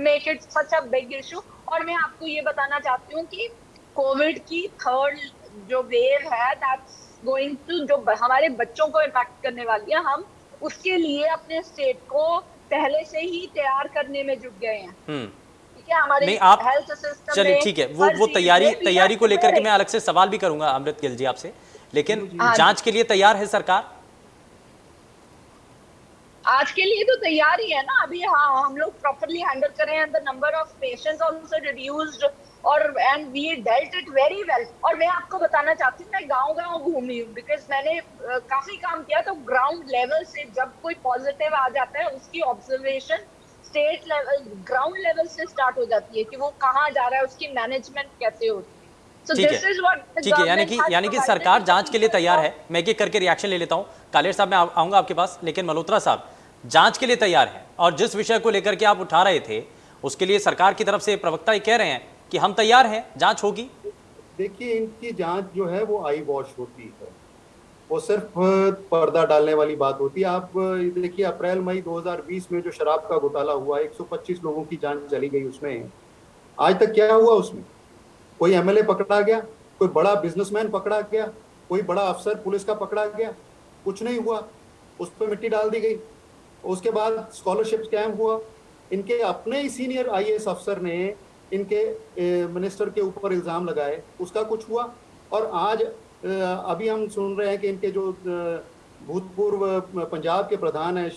make it such a big issue. और मैं आपको ये बताना चाहती हूँ कि कोविड की थर्ड जो वेव है दैट्स गोइंग टू, जो हमारे बच्चों को इम्पैक्ट करने वाली है, हम उसके लिए अपने स्टेट को पहले से ही तैयार करने में जुट गए हैं, ठीक है। हमारे नहीं आप हेल्थ सिस्टम, चलिए ठीक है, वो तैयारी को लेकर के मैं अलग से सवाल भी करूंगा अमृत गिल जी आपसे, लेकिन जांच के लिए तैयार है सरकार? आज के लिए तो तैयार ही है ना अभी। हाँ, हम लोग प्रॉपरली हैंडल कर रहे हैं, the number of patients also reduced, और and we dealt it very well. और मैं आपको बताना चाहती हूँ, मैं गांव-गांव घूमी हूँ, बिकॉज मैंने काफी काम किया, तो ग्राउंड लेवल से जब कोई पॉजिटिव आ जाता है उसकी observation state level, ground level से स्टार्ट हो जाती है कि वो कहाँ जा रहा है, उसकी मैनेजमेंट कैसे होती है। ठीक है, यानी कि सरकार जांच के लिए तैयार है। मैं एक एक करके रिएक्शन ले लेता हूं। कालेर साहब मैं आऊंगा आपके पास, लेकिन मल्होत्रा साहब जांच के लिए तैयार है, और जिस विषय को लेकर के आप उठा रहे थे उसके लिए सरकार की तरफ से प्रवक्ता ये कह रहे हैं कि हम तैयार हैं, जांच होगी। देखिए, इनकी जांच जो है वो आई वॉश होती है, वो सिर्फ पर्दा डालने वाली बात होती है। आप देखिए, अप्रैल मई 2020 में जो शराब का घोटाला हुआ, 125 लोगों की जांच चली गई, उसमें आज तक क्या हुआ? उसमें कोई एमएलए पकड़ा गया, कोई बड़ा बिजनेसमैन पकड़ा गया, कोई बड़ा अफसर पुलिस का पकड़ा गया? कुछ नहीं हुआ, उस पर मिट्टी डाल दी गई। उसके बाद स्कॉलरशिप स्कैम हुआ, इनके अपने ही सीनियर आईएएस अफसर ने इनके मिनिस्टर के ऊपर इल्जाम लगाए, उसका कुछ हुआ। और आज अभी हम सुन रहे हैं कि इनके जो भूतपूर्व पंजाब के प्रधान हैं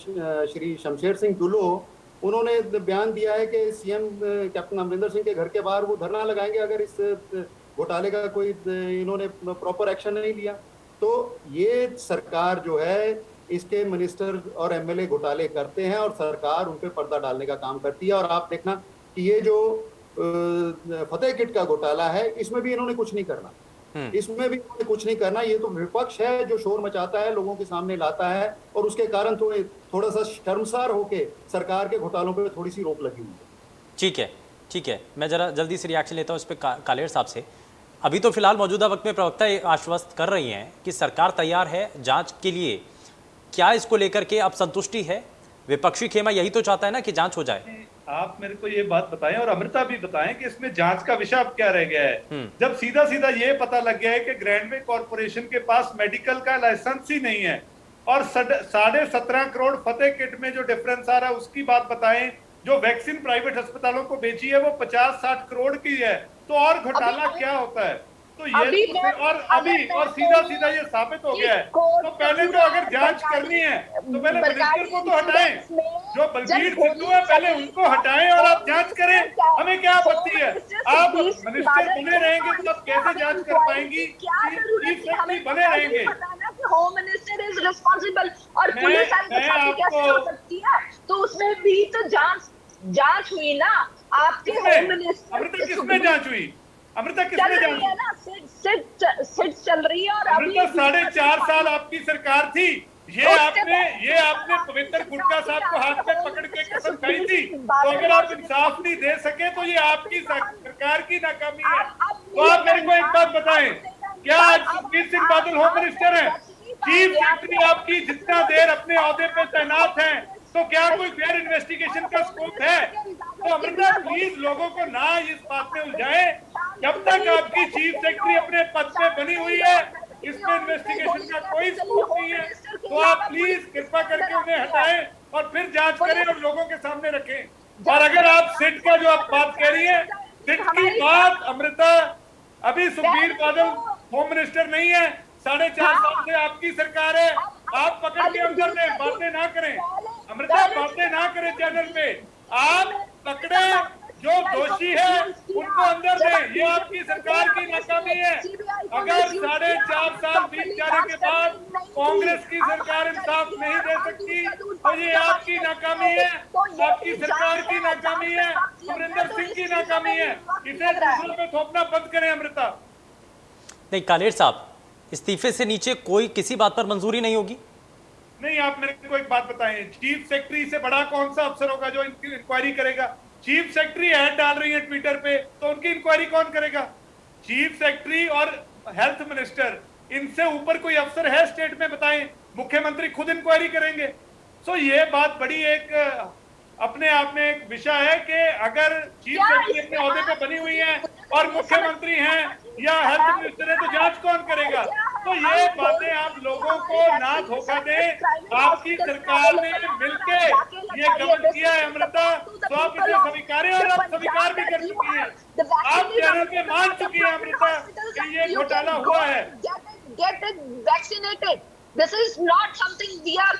श्री शमशेर सिंह दुल्लो, उन्होंने बयान दिया है कि सीएम कैप्टन अमरिंदर सिंह के घर के बाहर वो धरना लगाएंगे अगर इस घोटाले का कोई इन्होंने प्रॉपर एक्शन नहीं लिया। तो ये सरकार जो है, इसके मिनिस्टर और एमएलए घोटाले करते हैं और सरकार उन पे पर्दा डालने का काम करती है। और आप देखना कि ये जो फतेह किट का घोटाला है, इसमें भी इन्होंने कुछ नहीं करना, इसमें भी इन्होंने कुछ नहीं करना। ये तो विपक्ष है जो शोर मचाता है, लोगों के सामने लाता है, और उसके कारण तो थोड़ा सा शर्मसार होके सरकार के घोटालों पे थोड़ी सी रोक लगी हुई है। ठीक है, मैं जरा जल्दी से रिएक्शन लेता हूँ इस पे कालेर साहब से। अभी तो फिलहाल मौजूदा वक्त में प्रवक्ता आश्वस्त कर रही हैं कि सरकार तैयार है जांच के लिए। क्या इसको लेकर के अब संतुष्टि है? विपक्षी खेमा यही तो चाहता है ना कि जांच हो जाए। आप मेरे को ये बात बताएं और अमृता भी बताएं कि इसमें जांच का विषय अब क्या रह गया है, जब सीधा सीधा ये पता लग गया है कि ग्रैंडवे कॉर्पोरेशन के पास मेडिकल का लाइसेंस ही नहीं है, और 17.5 करोड़ फतेह किट में जो डिफरेंस आ रहा है उसकी बात बताएं। जो वैक्सीन प्राइवेट अस्पतालों को बेची है वो 50-60 करोड़ की है, तो और घोटाला क्या होता है? तो ये और सीधा सीधा ये साबित हो गया है। तो पहले तो अगर जांच करनी है तो पहले मिनिस्टर को तो हटाएं, जो बलबीर सिद्धू है पहले उनको हटाएं और आप जांच करें। हमें क्या आपत्ति है? आप मिनिस्टर बने रहेंगे तो आप कैसे जांच कर पाएंगी? बने रहेंगे, होम मिनिस्टर इज रिस्पॉन्सिबल, और पुलिस कैसे हो सकती है? तो उसमें भी तो जांच हुई ना आपके होम मिनिस्टर। अमृता किसमें जांच हुई? अमृता किसने जांच? सिट चल रही है। और अमृता 4.5 साल आपकी सरकार थी, ये आपने पवित्र गुटका साहब को हाथ में पकड़ के कसम खाई थी। तो अगर आप इंसाफ नहीं दे सके तो ये आपकी सरकार की नाकामी है। तो आप मेरे को एक बात बताएं, क्या आज सुखबीर सिंह बादल होम मिनिस्टर है? चीफ सेक्रेटरी आपकी जितना देर अपने ओहदे पे तैनात हैं, तो क्या कोई फेयर इन्वेस्टिगेशन का स्कोप है? तो अमृता प्लीज लोगों को ना इस बात में उलझाएं। जब तक आपकी चीफ सेक्रेटरी अपने पद पे बनी हुई है, इसमें इन्वेस्टिगेशन का कोई स्कोप नहीं है। तो आप प्लीज कृपा करके उन्हें हटाएं और फिर जांच करें और लोगों के सामने रखें। और अगर आप सिट का जो आप बात कह रही है, सिट की बात अमृता, अभी सुखबीर बादल होम मिनिस्टर नहीं है, 4.5 साल से आपकी सरकार है। आप पकड़ के अंदर में बातें ना करें अमृता, बातें ना करें चैनल पे। आप पकड़े जो दोषी है उनको अंदर दें, ये आपकी सरकार की नाकामी है। अगर 4.5 साल बीत जाने के बाद कांग्रेस की सरकार इंसाफ नहीं दे सकती, तो ये आपकी नाकामी है, आपकी सरकार की नाकामी है, अमरिंदर सिंह की नाकामी है। इसे दूसरों पे थोपना बंद करें अमृता। नहीं कालेर साहब, इस्तीफे से नीचे कोई किसी बात पर मंजूरी नहीं होगी? नहीं, आप मेरे को एक बात बताएं, चीफ सेक्रेटरी से बड़ा कौन सा अफसर होगा जो इनकी इंक्वायरी करेगा? चीफ सेक्रेटरी ऐड डाल रही है ट्विटर पे, तो उनकी इंक्वायरी कौन करेगा? चीफ सेक्रेटरी और हेल्थ मिनिस्टर, इनसे ऊपर कोई अफसर है स्टेट में? बताएं। मुख्यमंत्री खुद इंक्वायरी करेंगे। सो ये बात बड़ी एक अपने आप में एक विषय है कि अगर चीफ सेक्रेटरी अपने ओहदे पे बनी हुई है और मुख्यमंत्री हैं या हेल्थ मिनिस्टर है, तो जांच कौन करेगा? तो ये बातें आप लोगों को ना धोखा दें। आपकी सरकार ने मिलके ये गलत किया है अमृता, तो आप इसे स्वीकारें और आप स्वीकार भी कर चुकी हैं। आप चैनल पे मान चुकी हैं अमृता कि ये घोटाला हुआ है। Get it vaccinated. This is not something we are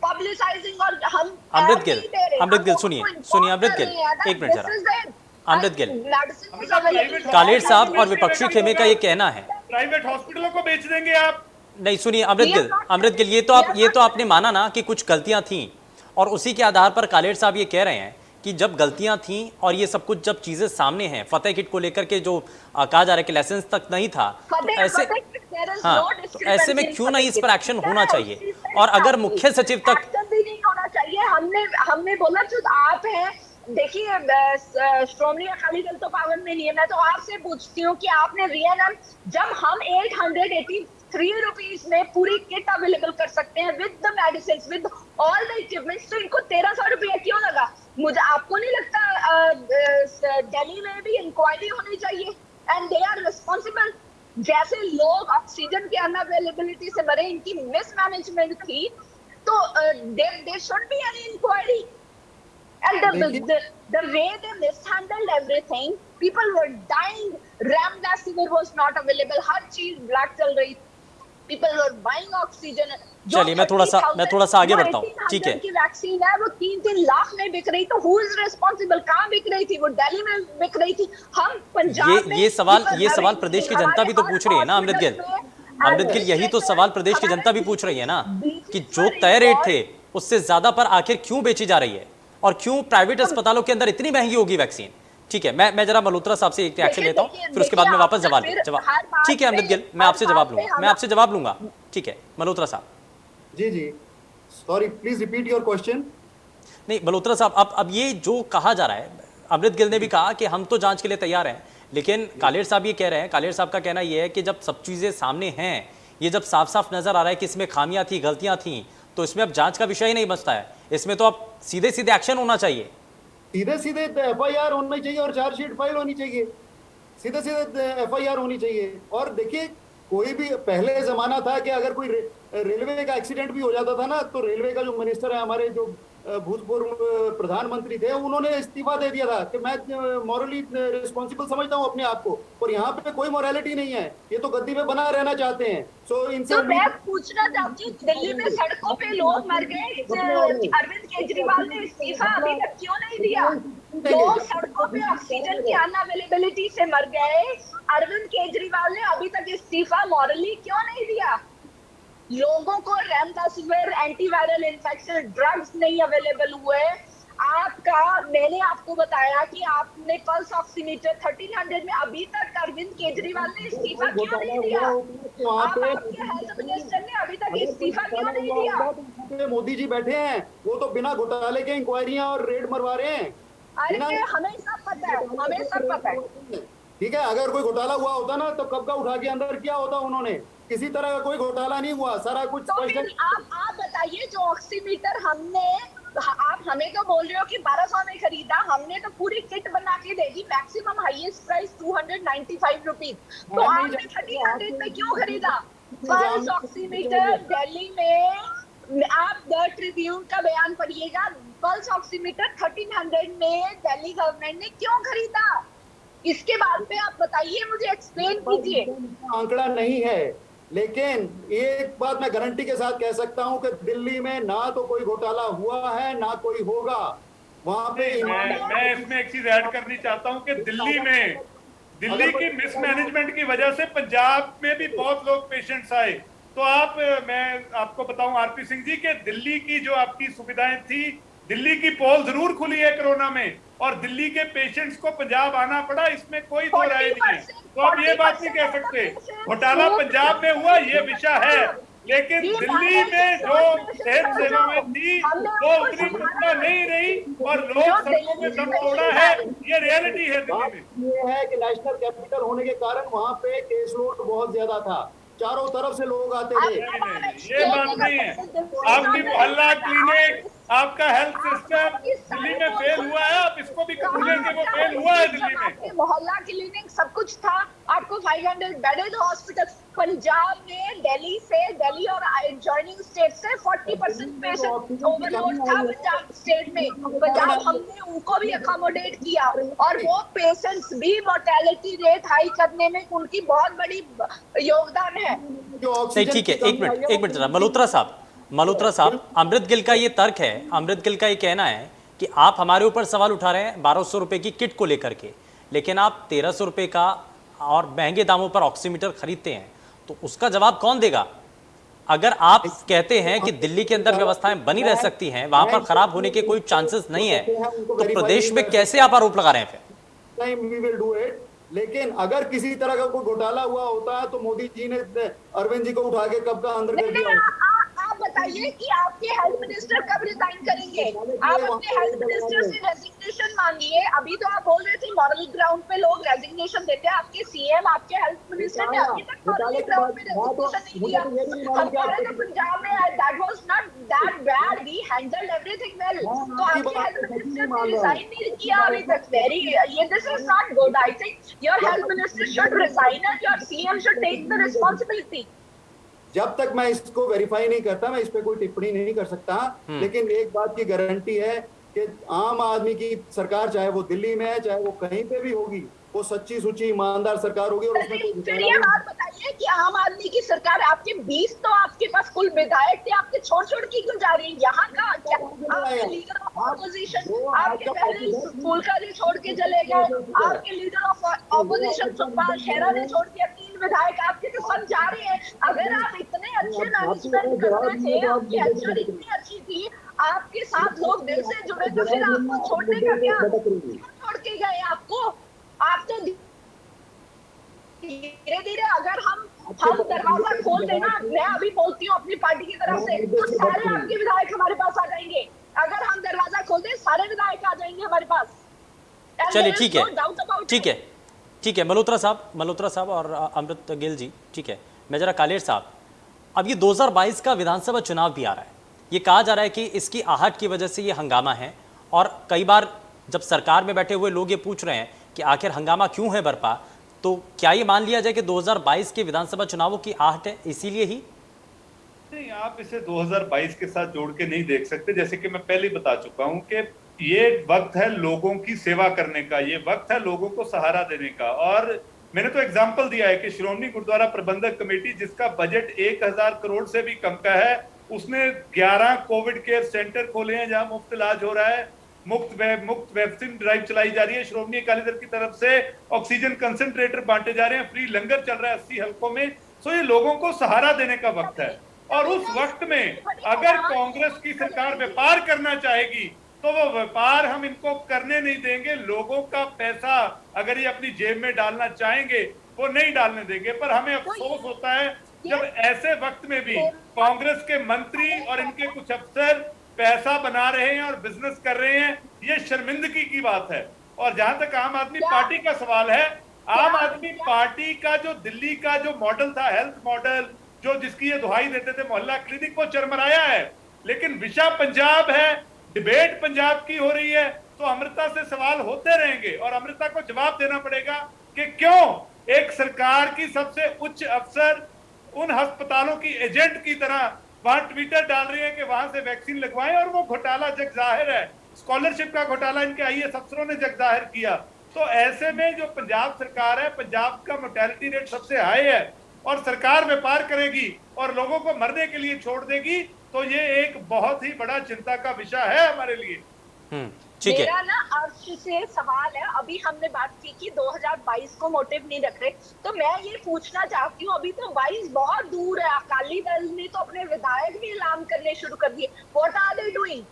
publicizing और हम अमृत गिल सुनिए अमृत गिल, एक मिनट जरा। अमृत गिल, कालेर साहब और विपक्षी खेमे का ये कहना है प्राइवेट हॉस्पिटलों को बेच देंगे आप। नहीं सुनिए अमृत गिल, ये तो आपने माना ना कि कुछ गलतियां थी, और उसी के आधार पर कालेर साहब ये कह रहे हैं कि जब गलतियां थी और ये सब कुछ जब चीजें सामने हैं, फतेह किट को लेकर के जो कहा जा रहा है कि लाइसेंस तक नहीं था, तो ऐसे तो ऐसे में क्यों नहीं इस पर एक्शन होना चाहिए? और अगर मुख्य सचिव तक भी नहीं होना चाहिए, हमने बोला जो आप हैं, देखिए श्रोमणी अकाली दल तो पावन में नहीं है। मैं तो आपसे पूछती हूँ कि आपने वीएनएम, जब हम 883 रुपीज में पूरी किट अवेलेबल कर सकते हैं with the medicine, with all the equipments, तो इनको 1300 रुपया क्यों लगा? मुझे आपको नहीं लगता दिल्ली में भी इंक्वायरी होनी चाहिए? And they are responsible. जैसे लोग ऑक्सीजन की अनअवेलेबिलिटी से मरे, इनकी मिसमैनेजमेंट थी, तो there should be an inquiry. And the way they mishandled everything, people were dying. Remdesivir was not available. हर चीज ब्लैक चल रही, people were buying oxygen. चलिए मैं थोड़ा सा आगे बढ़ता हूँ, ठीक है? की वैक्सीन है वो 3-3 लाख में बिक रही, तो who is responsible? कहाँ बिक रही थी? वो दिल्ली में बिक रही थी। हम पंजाब में ये सवाल प्रदेश की जनता भी तो पूछ रही है ना अमृत गिल, यही तो सवाल प्रदेश की जनता भी पूछ रही है ना कि जो तय रेट थे उससे ज्यादा पर आखिर क्यों बेची जा रही है, और क्यों प्राइवेट अस्पतालों के अंदर इतनी महंगी होगी वैक्सीन? ठीक है, मैं जरा मल्होत्रा साहब से एक रिएक्शन लेता हूँ, फिर उसके बाद मैं वापस जवाब। ठीक है अमृत गिल, मैं आपसे जवाब लूंगा। ठीक है मल्होत्रा साहब। जी sorry, please repeat your question. नहीं मल्होत्रा साहब, अब ये जो कहा जा रहा है, अमृत गिल ने भी कहा कि हम तो जांच के लिए तैयार हैं, लेकिन कालेर साहब ये कह रहे हैं, कालेर साहब का कहना ये है कि जब सब चीजें सामने हैं, ये जब साफ साफ नजर आ रहा है कि इसमें खामियां थी, गलतियां थी, तो इसमें अब जांच का विषय ही नहीं बचता है, इसमें तो अब सीधे सीधे एक्शन होना चाहिए। सीधे एफआईआर होनी चाहिए और चार्जशीट फाइल होनी चाहिए, सीधे एफआईआर होनी चाहिए। और देखिए, कोई भी पहले जमाना था कि अगर कोई रेलवे का एक्सीडेंट भी हो जाता था ना, तो रेलवे का जो मिनिस्टर है, हमारे जो भूतपूर्व प्रधानमंत्री थे, उन्होंने इस्तीफा दे दिया था कि मैं मॉरली रिस्पॉन्सिबल समझता हूँ अपने आप को। और यहाँ पे कोई मॉरलिटी नहीं है, ये तो गद्दी पे बना रहना चाहते हैं। सो इनसे तो मैं पूछना चाहती हूँ, दिल्ली में सड़कों पे लोग मर गए, अरविंद केजरीवाल ने इस्तीफा अभी तक क्यों नहीं दिया? लोग सड़कों पे ऑक्सीजन की अनअवेलेबिलिटी से मर गए, अरविंद केजरीवाल ने अभी तक इस्तीफा मॉरली क्यों नहीं दिया? लोगों को रेमडेसिविर, एंटीवायरल इन्फेक्शन ड्रग्स नहीं अवेलेबल हुए। मैंने आपको बताया कि आपने पल्स ऑक्सीमीटर 1300 में, अभी तक अरविंद केजरीवाल ने इस्तीफा क्यों नहीं दिया? आपके हेल्थ मिनिस्टर ने अभी तक इस्तीफा क्यों नहीं दिया? मोदी जी बैठे हैं, वो तो बिना घोटाले के इंक्वायरियां और रेड मरवा रहे हैं। अरे हमें सब पता है, हमें सब पता है। ठीक है, अगर कोई घोटाला हुआ होता ना तो कब का उठा के अंदर किया होता उन्होंने। किसी तरह का कोई घोटाला नहीं हुआ, सारा कुछ तो स्पष्ट है। फिर आप बताइए, जो ऑक्सीमीटर हमने, आप हमें तो बोल रहे हो कि 1200 में खरीदा, हमने तो पूरी किट बना के दे दी, मैक्सिमम हाईएस्ट प्राइस 295 रुपीज, तो मैं नहीं आपने जानता 1300 में क्यों खरीदा? जानता- पल्स ऑक्सीमीटर दिल्ली में, आप द ट्रिब्यून का बयान पढ़िएगा, पल्स ऑक्सीमीटर 1300 में दिल्ली गवर्नमेंट ने क्यों खरीदा? इसके बाद में आप बताइए, मुझे एक्सप्लेन कीजिए। आंकड़ा नहीं है, लेकिन एक बात मैं गारंटी के साथ कह सकता हूं कि दिल्ली में ना तो कोई घोटाला हुआ है ना कोई होगा। वहां पे मैं इसमें एक चीज ऐड करनी चाहता हूं कि दिल्ली की मिसमैनेजमेंट की वजह से पंजाब में भी बहुत लोग पेशेंट्स आए। तो मैं आपको बताऊं आरपी सिंह जी के दिल्ली की जो आपकी सुविधाएं थी, दिल्ली की पोल जरूर खुली है कोरोना में, और दिल्ली के पेशेंट्स को पंजाब आना पड़ा, इसमें कोई दो राय नहीं है। तो आप ये बात नहीं कह सकते घोटाला पंजाब में हुआ, ये विषय है, लेकिन दिल्ली में जो सेहत सेवाएं थी वो उतनी क्षमता नहीं रही और लोग सड़कों में दम तोड़ा है, ये रियलिटी है दिल्ली में। ये है कि नेशनल कैपिटल होने के कारण वहां पे केस लोड बहुत ज्यादा था, चारों तरफ से लोग आते थे। ये बात नहीं है। आपकी मोहल्ला क्लिनिक, आपका हेल्थ सिस्टम दिल्ली में फेल हुआ है, आप इसको भी कबूलेंगे वो फेल हुआ है दिल्ली में। मोहल्ला क्लिनिक सब कुछ था, आपको 500 बेडेड हॉस्पिटल। पंजाब में दिल्ली और एडजॉइनिंग स्टेट से 40% पेशेंट ओवरलोड था पंजाब स्टेट में। पंजाब हमने उनको भी अकोमोडेट किया, और वो पेशेंट्स भी मोर्टेलिटी रेट हाई करने में उनकी बहुत बड़ी योगदान है। नहीं, ठीक है, एक मिनट जरा मल्होत्रा साहब, अमृत गिल का ये तर्क है, अमृत गिल का ये कहना है कि आप हमारे ऊपर सवाल उठा रहे हैं 1200 रुपए की किट को लेकर के, लेकिन आप 1300 रुपए का और महंगे दामों पर ऑक्सीमीटर खरीदते हैं, तो उसका जवाब कौन देगा? अगर आप कहते हैं कि दिल्ली के अंदर व्यवस्थाएं बनी रह सकती हैं, वहां पर खराब होने के कोई चांसेस नहीं है, तो प्रदेश में कैसे आप आरोप लगा रहे हैं फिर? नहीं, वी विल डू इट। लेकिन अगर किसी तरह का कोई घोटाला हुआ होता है तो मोदी जी ने अरविंद जी को उठा के कब का अंदर कर दिया होता। आप बताइए कि आपके हेल्थ मिनिस्टर कब रिजाइन करेंगे? आप अपने हेल्थ मिनिस्टर से रेजिग्नेशन मांगिए। अभी तो आप बोल रहे थे मॉरल ग्राउंड पे लोग रेजिग्नेशन देते हैं, आपके सीएम, आपके हेल्थ मिनिस्टर ने अभी तक मॉरल ग्राउंड पे रेजिग्नेशन नहीं दिया। हम कह रहे थे पंजाब में that was not that bad, we handled everything well. तो आपके हेल्थ मिनिस्टर ने रिजाइन नहीं किया अभी तक। ये this is not good. I think your health minister should resign and your CM should take the responsibility. जब तक मैं इसको वेरीफाई नहीं करता मैं इस पे कोई टिप्पणी नहीं कर सकता, लेकिन एक बात की गारंटी है कि आम आदमी की सरकार, चाहे वो दिल्ली में है चाहे वो कहीं पे भी होगी, वो सच्ची सुची ईमानदार सरकार होगी। और उसमें कोई फिर ये बात बताइए कि आम आदमी की सरकार, आपके 20 तो आपके पास कुल विधायक थे, आपके छोड़ के क्यों जा रही है? यहाँ का क्या आपके लीडर ऑफ ऑपोजिशन, आपके पहले स्कूल का भी छोड़ के चले गए, आपके leader of opposition Sukhpal Khaira ने छोड़ के 3 विधायक आपके तो सब जा रहे हैं। अगर आप इतने अच्छे मैनेजमेंट करते थे, आपकी एचआर इतनी अच्छी थी, आपके साथ लोग दिल से जुड़े, तो फिर आपको छोड़ने का क्या, छोड़ के गए आपको? आप तो धीरे धीरे अगर हम दरवाजा खोल देना, मैं अभी बोलती हूँ अपनी पार्टी की तरफ से, तो सारे आपके विधायक हमारे पास आ जाएंगे। अगर हम दरवाजा खोल दें सारे विधायक आ जाएंगे हमारे पास। चलिए, ठीक है मल्होत्रा साहब और अमृत गिल जी, ठीक है। मैं जरा कालेर साहब, अब ये 2022 का विधानसभा चुनाव भी आ रहा है, ये कहा जा रहा है कि इसकी आहट की वजह से ये हंगामा है, और कई बार जब सरकार में बैठे हुए लोग ये पूछ रहे हैं कि आखिर हंगामा क्यों है बरपा, तो क्या ये मान लिया जाए कि 2022 के विधानसभा चुनावों की आहट है इसीलिए ही? नहीं, आप इसे 2022 के साथ जोड़ के नहीं देख सकते। जैसे कि मैं पहले बता चुका हूं कि ये वक्त है लोगों की सेवा करने का, ये वक्त है लोगों को सहारा देने का। और मैंने तो एग्जाम्पल दिया है कि श्रोमणी गुरुद्वारा प्रबंधक कमेटी, जिसका बजट 1000 करोड़ से भी कम का है, उसने 11 कोविड केयर सेंटर खोले हैं जहां मुफ्त इलाज हो रहा है, मुफ्त वैक्सीन ड्राइव चलाई जा रही है, श्रोमणी अकाली दल की तरफ से ऑक्सीजन कंसंट्रेटर बांटे जा रहे हैं, फ्री लंगर चल रहा है 80 हलकों में। सो ये लोगों को सहारा देने का वक्त है। और उस वक्त में अगर कांग्रेस की सरकार व्यापार करना चाहेगी तो वो व्यापार हम इनको करने नहीं देंगे। लोगों का पैसा अगर ये अपनी जेब में डालना चाहेंगे वो नहीं डालने देंगे। पर हमें अफसोस होता है जब ऐसे वक्त में भी कांग्रेस के मंत्री और इनके कुछ अफसर पैसा बना रहे हैं और बिजनेस कर रहे हैं, ये शर्मिंदगी की बात है। और जहां तक आम आदमी पार्टी का सवाल है, आम आदमी पार्टी का जो दिल्ली का जो मॉडल था, हेल्थ मॉडल, जो जिसकी ये दुहाई देते थे मोहल्ला क्लिनिक, वो चरमराया है। लेकिन विषय पंजाब है, डिबेट पंजाब की हो रही है, तो अमृता से सवाल होते रहेंगे और अमृता को जवाब देना पड़ेगा कि क्यों एक सरकार की सबसे उच्च अफसर उन अस्पतालों की एजेंट की तरह वहां ट्विटर डाल रही है कि वहां से वैक्सीन लगवाएं, और वो घोटाला जग जाहिर है। स्कॉलरशिप का घोटाला इनके आईएएस अफसरों ने जग जाहिर किया। तो ऐसे में जो पंजाब सरकार है, पंजाब का मोर्टेलिटी रेट सबसे हाई है, और सरकार व्यापार करेगी और लोगों को मरने के लिए छोड़ देगी, तो ये एक बहुत ही बड़ा चिंता का विषय है हमारे लिए। ठीक है। मेरा ना अर्श से सवाल है, अभी हमने बात की कि 2022 को मोटिव नहीं रख रहे, तो मैं ये पूछना चाहती हूँ, अभी तो 22 बहुत दूर है, अकाली दल ने तो अपने विधायक भी ऐलान करने शुरू कर दिए। What are they doing?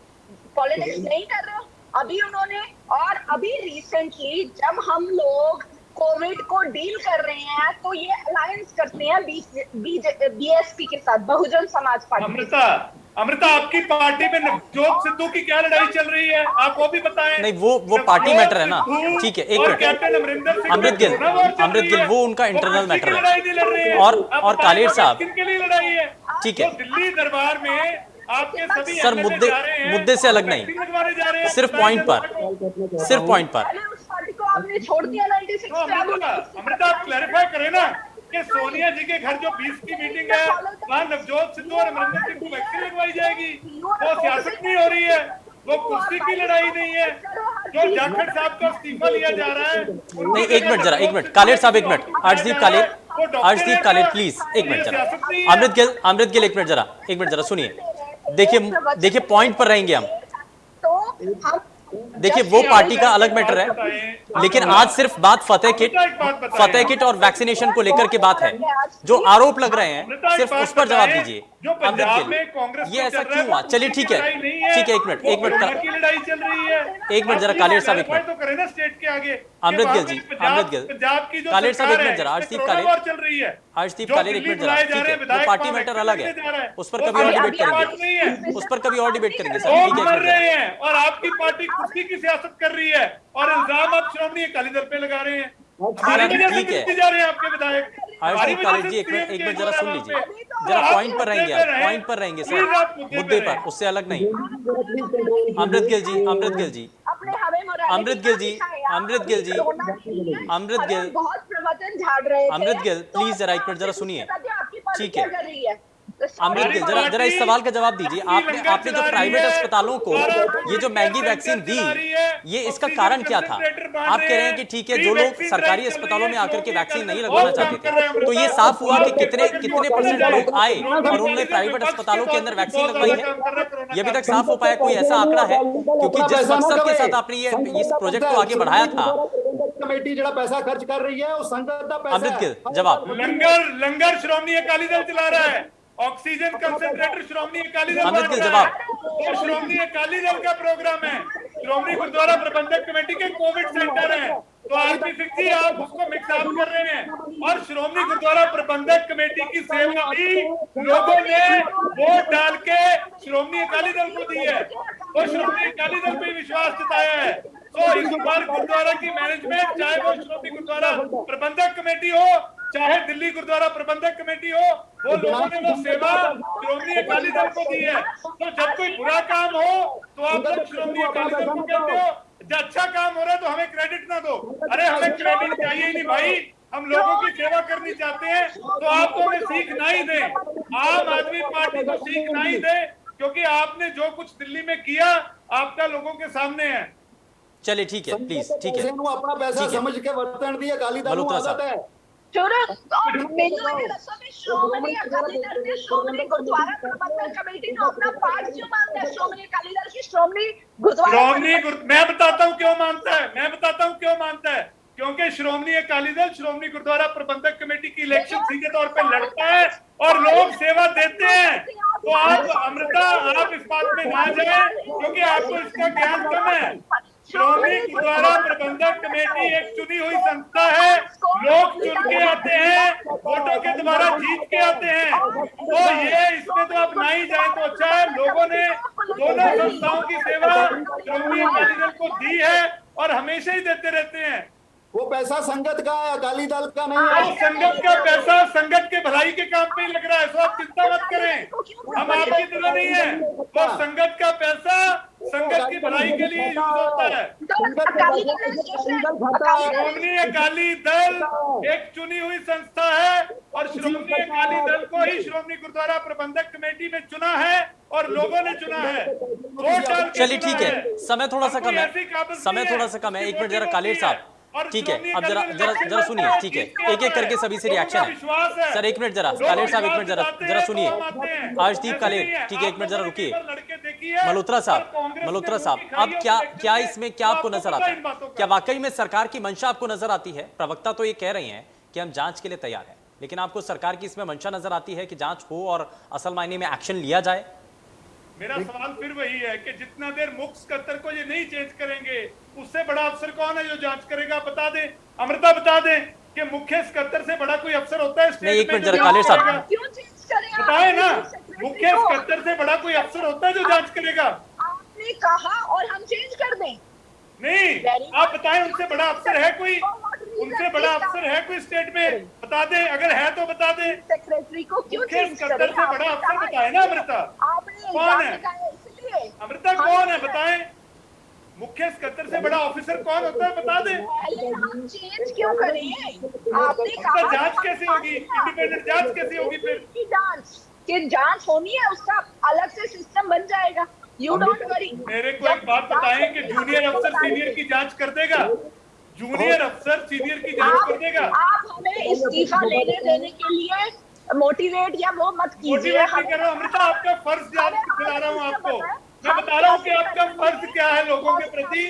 Politics नहीं कर रहे हो अभी उन्होंने। और अभी रिसेंटली जब हम लोग कोविड को डील कर रहे हैं, तो ये अलायंस करते हैं बीएसपी के साथ, बहुजन समाज पार्टी। अमृता, आपकी पार्टी में नवजोत सिद्धू की क्या लड़ाई चल रही है, आप वो भी बताएं। नहीं, वो पार्टी मैटर है ना। ठीक है, एक मिनट। अमृत गिल वो उनका इंटरनल मैटर है। और कालेर साहब, किनके लिए लड़ाई है? ठीक है, दिल्ली दरबार में आपके सभी सर मुद्दे से अलग नहीं, सिर्फ पॉइंट पर पहले उस पार्टी को आपने छोड़ दिया 96 में। अमृता, आप क्लैरिफाई करें ना कि सोनिया जी के घर जो 20 की मीटिंग है, वहां नवजोत सिद्धू और अमरिंदर सिंह को वैक्सीन लगवाई जाएगी। वो सियासत नहीं हो रही है, वो कुर्सी की लड़ाई नहीं है। जो जाखड़ साहब का इस्तीफा लिया जा रहा है, नहीं, एक मिनट कालेर साहब, एक मिनट। अर्शदीप कालेर प्लीज, एक मिनट जरा। अमृत गिल एक मिनट जरा सुनिए। देखिए पॉइंट पर रहेंगे हम। देखिए वो पार्टी का अलग मैटर है, लेकिन आज सिर्फ बात फतेह किट और वैक्सीनेशन को लेकर के बात है। जो आरोप लग रहे हैं सिर्फ उस पर जवाब दीजिए। अमृत गिल, ये ऐसा क्यों हुआ? चलिए ठीक है, एक मिनट जरा कालेर साहब, एक मिनट। स्टेट के आगे अमृत गिल जी, कालेर साहब एक मिनट जरा। अर्शदीप कालेर एक मिनट जरा। ठीक है, वो पार्टी मैटर अलग है, उस पर कभी और डिबेट करेंगे, सर। ठीक है, और आपकी पार्टी कुर्सी की सियासत कर रही है और इल्जाम आप श्रोमणी अकाली दल पे लगा रहे हैं। हमारी वजह से जीतते जा रहे हैं आपके विधायक। अर्शदीप कालेर जी एक मिनट जरा सुन लीजिए, जरा पॉइंट पर रहेंगे सर, मुद्दे पर, उससे अलग नहीं। अमृत गिल जी प्लीज जरा एक मिनट जरा सुनिए। ठीक है, अमृत गिल जरा इस सवाल का जवाब दीजिए। आपने जो प्राइवेट अस्पतालों को ये जो महंगी वैक्सीन दी, ये इसका कारण क्या था? आप कह रहे हैं कि ठीक है, जो लोग सरकारी अस्पतालों में आकर के वैक्सीन नहीं लगवाना चाहते थे, तो ये साफ हुआ कि कितने % लोग आए और उन्होंने प्राइवेट अस्पतालों के अंदर वैक्सीन लगवाई है? ये अभी तक साफ हो पाया कोई ऐसा आंकड़ा है? क्योंकि जिस मकसद के साथ आपने ये इस प्रोजेक्ट को आगे बढ़ाया था, कमेटी जरा पैसा खर्च कर रही है, वो संगत का पैसा। अमृत गिल जवाब। लंगर श्रोमणी अकाली दल चला रहा है, ऑक्सीजन कंसंट्रेटर श्रोमणी अकाली दल, अमृत गिल जवाब। श्रोमणी अकाली दल का प्रोग्राम है, श्रोमणी गुरुद्वारा प्रबंधक कमेटी के कोविड सेंटर है, तो आरपी आप उसको मिक्स अप कर रहे हैं। और श्रोमणी गुरुद्वारा प्रबंधक कमेटी की सेवा भी लोगों ने वोट डाल के श्रोमणी अकाली दल को दी है, और श्रोमणी अकाली दल पे विश्वास जताया है। तो इस बार गुरुद्वारा की मैनेजमेंट, चाहे वो श्रोमणी गुरुद्वारा प्रबंधक कमेटी हो, चाहे दिल्ली गुरुद्वारा प्रबंधक कमेटी हो, वो लोगों ने वो सेवा श्रोमणी अकाली दल को दी है। तो जब कोई बुरा काम हो तो आप लोग श्रोमणी अकाली दल को कहते हो, जब अच्छा काम हो रहा है तो हमें क्रेडिट ना दो। अरे हमें क्रेडिट चाहिए ही नहीं भाई, हम लोगों की सेवा करनी चाहते हैं, तो आप तो हमें सीख ना ही दे, आम आदमी पार्टी को सीख ना ही दे, क्योंकि आपने जो कुछ दिल्ली में किया आपका लोगों के सामने है। चलिए ठीक है, प्लीज, ठीक है, अपना पैसा समझ के वर्तन दिया अकाली दल को आदत है। श्रोमणी अकाली दल ने श्रोमणी गुरुद्वारा प्रबंधक कमेटी को अपना पार्ट क्यों मानता है? श्रोमणी अकाली दल की श्रोमणी गुरुद्वारा, मैं बताता हूँ क्यों मानता है, क्योंकि श्रोमणी अकाली दल श्रोमणी गुरुद्वारा प्रबंधक कमेटी की इलेक्शन सीधे तौर पे लड़ता है और लोग सेवा देते हैं। तो आप अमृता, आप इस बात में ना जाए, क्योंकि आपको इसका ज्ञान कम है। श्रोमणी गुरुद्वारा प्रबंधक कमेटी एक चुनी हुई संस्था है, लोग चुन के आते हैं, वोटों के द्वारा जीत के आते हैं। तो ये इसमें तो आप ना ही जाए तो अच्छा है। लोगों ने दोनों संस्थाओं की सेवा श्रोमणी अकाली दल को दी है और हमेशा ही देते रहते हैं। वो पैसा संगत का है, अकाली दल का नहीं वो है। संगत का पैसा संगत के भलाई के काम पे ही लग रहा है, तो आप चिंता मत करें, हम आपकी तरह नहीं है। वो संगत का पैसा संगत की भलाई के लिए यूज होता है। श्रोमणी अकाली दल एक चुनी हुई संस्था है और श्रोमणी अकाली दल को ही श्रोमणी गुरुद्वारा प्रबंधक कमेटी में चुना है और लोगों ने चुना है, वोट डाल के चलिए चुना ठीक है, समय थोड़ा सा कम है, समय थोड़ा सा कम है। एक मिनट जरा कालेर साहब, ठीक है, अब जरा जरा जरा सुनिए, ठीक है, एक एक करके सभी से रिएक्शन है। सर एक मिनट जरा, कालेर साहब एक मिनट जरा जरा सुनिए, आर्शदीप कालेर, ठीक है, एक मिनट जरा रुकिए। मल्होत्रा साहब, अब क्या इसमें क्या आपको नजर आता है? क्या वाकई में सरकार की मंशा आपको नजर आती है? प्रवक्ता तो ये कह रही हैं कि हम जांच के लिए तैयार हैं, लेकिन आपको सरकार की इसमें मंशा नजर आती है कि जांच हो और असल मायने में एक्शन लिया जाए? मेरा सवाल फिर वही है कि जितना देर मुख्य स्कत्तर को ये नहीं चेंज करेंगे, उससे बड़ा अफसर कौन है जो जांच करेगा? बता दे, अमृता बता दे कि मुख्य स्कत्तर से बड़ा कोई अफसर होता है नहीं, एक मिनट जरा कालेर साहब, बताए ना, मुख्य स्कत्तर से बड़ा कोई अफसर होता है जो जांच करेगा? आपने कहा और हम चेंज कर दें? नहीं, आप बताएं उनसे बड़ा अफसर है कोई? उनसे बड़ा अफसर है कोई स्टेट में? बता दे, अगर है तो बता दे। सेक्रेटरी को क्यों मुख्य चेंज स्कत्तर करें? से बड़ा अफसर बताए ना अमृता, कौन है? अमृता कौन है बताएं? मुख्य स्कत्तर से बड़ा ऑफिसर कौन होता है बता दे। हम चेंज क्यों करें? आपने कहा जांच कैसे होगी? इंडिपेंडेंट जांच कैसे होगी? फिर जांच होनी है, उसका अलग से सिस्टम बन जाएगा। You don't worry. मेरे को एक बात बताएं कि जूनियर अफसर सीनियर की जांच कर देगा? जूनियर अफसर सीनियर की जांच कर देगा? आप हमें इस्तीफा लेने देने के लिए मोटिवेट या वो मत कीजिए। मोटिवेट नहीं कर रहा हूं अमृता, आपका फर्ज याद दिला रहा हूं आपको। मैं बता रहा हूं कि आपका फर्ज क्या है लोगों के प्रति,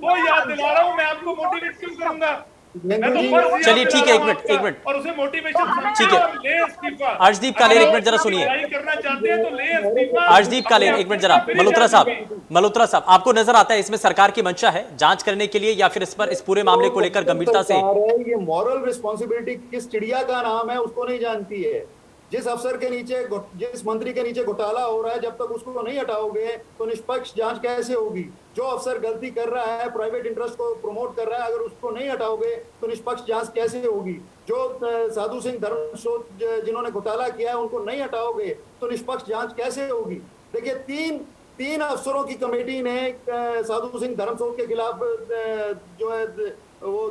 वो याद दिला रहा हूं। मैं आपको मोटिवेट क्यों करूंगा? चलिए ठीक है, एक मिनट और उसे मोटिवेशन ठीक है। ले इस्तीफा। अर्शदीप कालेर एक मिनट जरा सुनिए, करना चाहते हैं तो ले इस्तीफा। अर्शदीप कालेर एक मिनट जरा, मल्होत्रा साहब आपको नजर आता है इसमें सरकार की मंशा है जांच करने के लिए, या फिर इस पूरे मामले को लेकर गंभीरता से? ये मॉरल रिस्पॉन्सिबिलिटी किस चिड़िया का नाम है उसको नहीं जानती है। जिस अफसर के नीचे, जिस मंत्री के नीचे घोटाला हो रहा है, जब तक उसको नहीं हटाओगे तो निष्पक्ष जांच कैसे होगी? जो अफसर गलती कर रहा है, प्राइवेट इंटरेस्ट को प्रमोट कर रहा है, अगर उसको नहीं हटाओगे तो निष्पक्ष जांच कैसे होगी? जो साधु सिंह धर्मसोत जिन्होंने घोटाला किया है उनको नहीं हटाओगे तो निष्पक्ष जांच कैसे होगी? देखिए, तीन अफसरों की कमेटी ने साधु सिंह धर्मसोत के खिलाफ जो है वो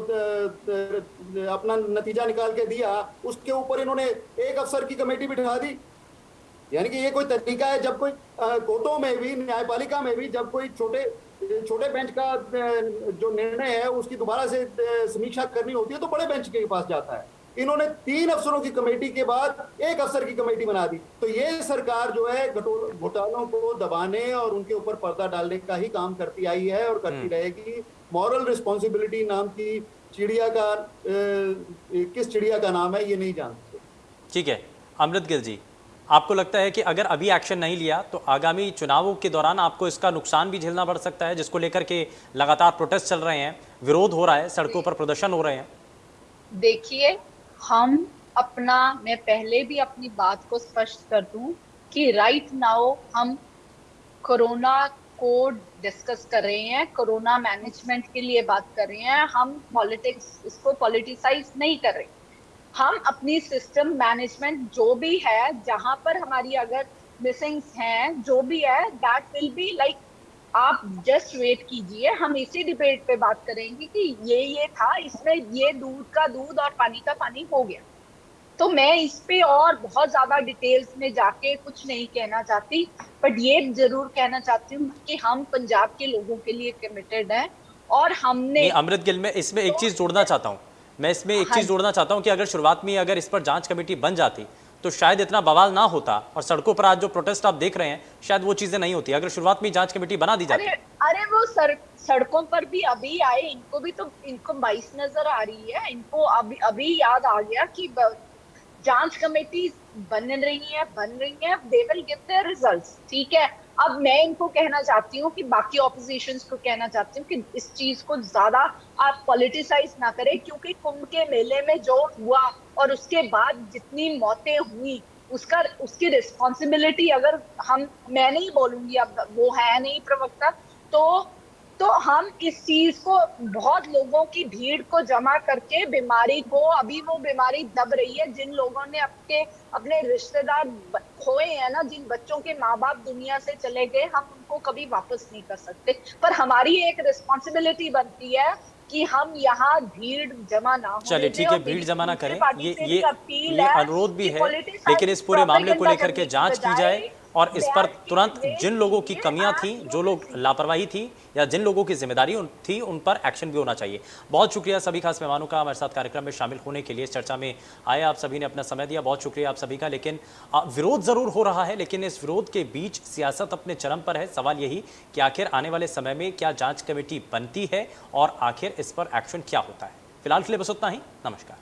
अपना नतीजा निकाल के दिया, उसके ऊपर इन्होंने एक अफसर की कमेटी बिठा दी। यानी कि ये कोई तरीका है? जब कोई कोर्टों में भी, न्यायपालिका में भी, जब कोई छोटे बेंच का जो निर्णय है उसकी दोबारा से समीक्षा करनी होती है तो बड़े बेंच के पास जाता है। इन्होंने 3 अफसरों की कमेटी के बाद एक अफसर की कमेटी बना दी। तो ये सरकार जो है घोटालों को दबाने और उनके ऊपर पर्दा डालने का ही काम करती आई है और करती रहेगी। मॉरल रिस्पॉन्सिबिलिटी नाम की चिड़िया का किस चिड़िया का नाम है ये नहीं जानते। ठीक है, अमृत गिल जी, आपको लगता है कि अगर अभी एक्शन नहीं लिया तो आगामी चुनावों के दौरान आपको इसका नुकसान भी झेलना पड़ सकता है, जिसको लेकर के लगातार प्रोटेस्ट चल रहे हैं, विरोध हो रहा है, सड़कों पर प्रदर्शन हो रहे हैं? देखिए, मैं पहले भी अपनी बात को स्पष्ट कर दूं कि राइट नाउ हम कोरोना को डिस्कस कर रहे हैं, कोरोना मैनेजमेंट के लिए बात कर रहे हैं। हम पॉलिटिक्स, इसको पॉलिटिसाइज नहीं कर रहे। हम अपनी सिस्टम मैनेजमेंट जो भी है, जहां पर हमारी अगर मिसिंग्स हैं, जो भी है, दैट विल बी लाइक, आप जस्ट वेट कीजिए, हम इसी डिबेट पे बात करेंगे कि ये था, इसमें ये दूध का दूध और पानी का पानी हो गया। तो मैं इस पे और बहुत ज्यादा डिटेल्स में जाके कुछ नहीं कहना चाहती, बट ये जरूर कहना चाहती हूँ कि हम पंजाब के लोगों के लिए कमिटेड हैं और हमने। अमृत गिल, मैं इसमें एक चीज जोड़ना चाहता हूँ, जोड़ना चाहता हूँ कि अगर शुरुआत में अगर इस पर जांच कमेटी बन जाती तो शायद इतना बवाल ना होता और सड़कों पर आज जो प्रोटेस्ट आप देख रहे हैं शायद वो चीजें नहीं होती अगर शुरुआत में जांच कमेटी बना दी जाती। अरे वो सड़कों पर भी अभी आए, इनको 22 नजर आ रही है, इनको अभी याद आ गया कि जांच कमेटी बन रही है, they will give their results. ठीक है, अब मैं इनको कहना चाहती हूँ कि बाकी ऑपोजिशंस को कहना चाहती हूँ कि इस चीज को ज्यादा आप पॉलिटिसाइज ना करें, क्योंकि कुंभ के मेले में जो हुआ और उसके बाद जितनी मौतें हुई उसकी रिस्पॉन्सिबिलिटी अगर मैं नहीं बोलूंगी, अब वो है नहीं प्रवक्ता, तो तो हम इस चीज को, बहुत लोगों की भीड़ को जमा करके बीमारी को, अभी वो बीमारी दब रही है। जिन लोगों ने अपने रिश्तेदार खोए हैं ना, जिन बच्चों के माँ बाप दुनिया से चले गए, हम उनको कभी वापस नहीं कर सकते। पर हमारी एक रिस्पॉन्सिबिलिटी बनती है कि हम यहाँ भीड़ जमा ना होने चलिए दें। ठीक है, और भीड़ मेरी जमा ना दूसरे करें, पार्टी ये से ये भी अपील ये है अनुरोध भी कि है, लेकिन इस पूरे मामले को लेकर के प्रोपेगेंडा जांच की करने जाए की और इस पर बजाय तुरंत वेस्ट जिन लोगों की कीजिए कमियां थी, जो लोग एडवोकेसी। लापरवाही थी या जिन लोगों की जिम्मेदारी थी, उन पर एक्शन भी होना चाहिए। बहुत शुक्रिया सभी खास मेहमानों का हमारे साथ कार्यक्रम में शामिल होने के लिए, इस चर्चा में आए, आप सभी ने अपना समय दिया, बहुत शुक्रिया आप सभी का। लेकिन विरोध जरूर हो रहा है, लेकिन इस विरोध के बीच सियासत अपने चरम पर है। सवाल यही कि आखिर आने वाले समय में क्या जांच कमेटी बनती है और आखिर इस पर एक्शन क्या होता है। फिलहाल के लिए बस उतना ही। नमस्कार।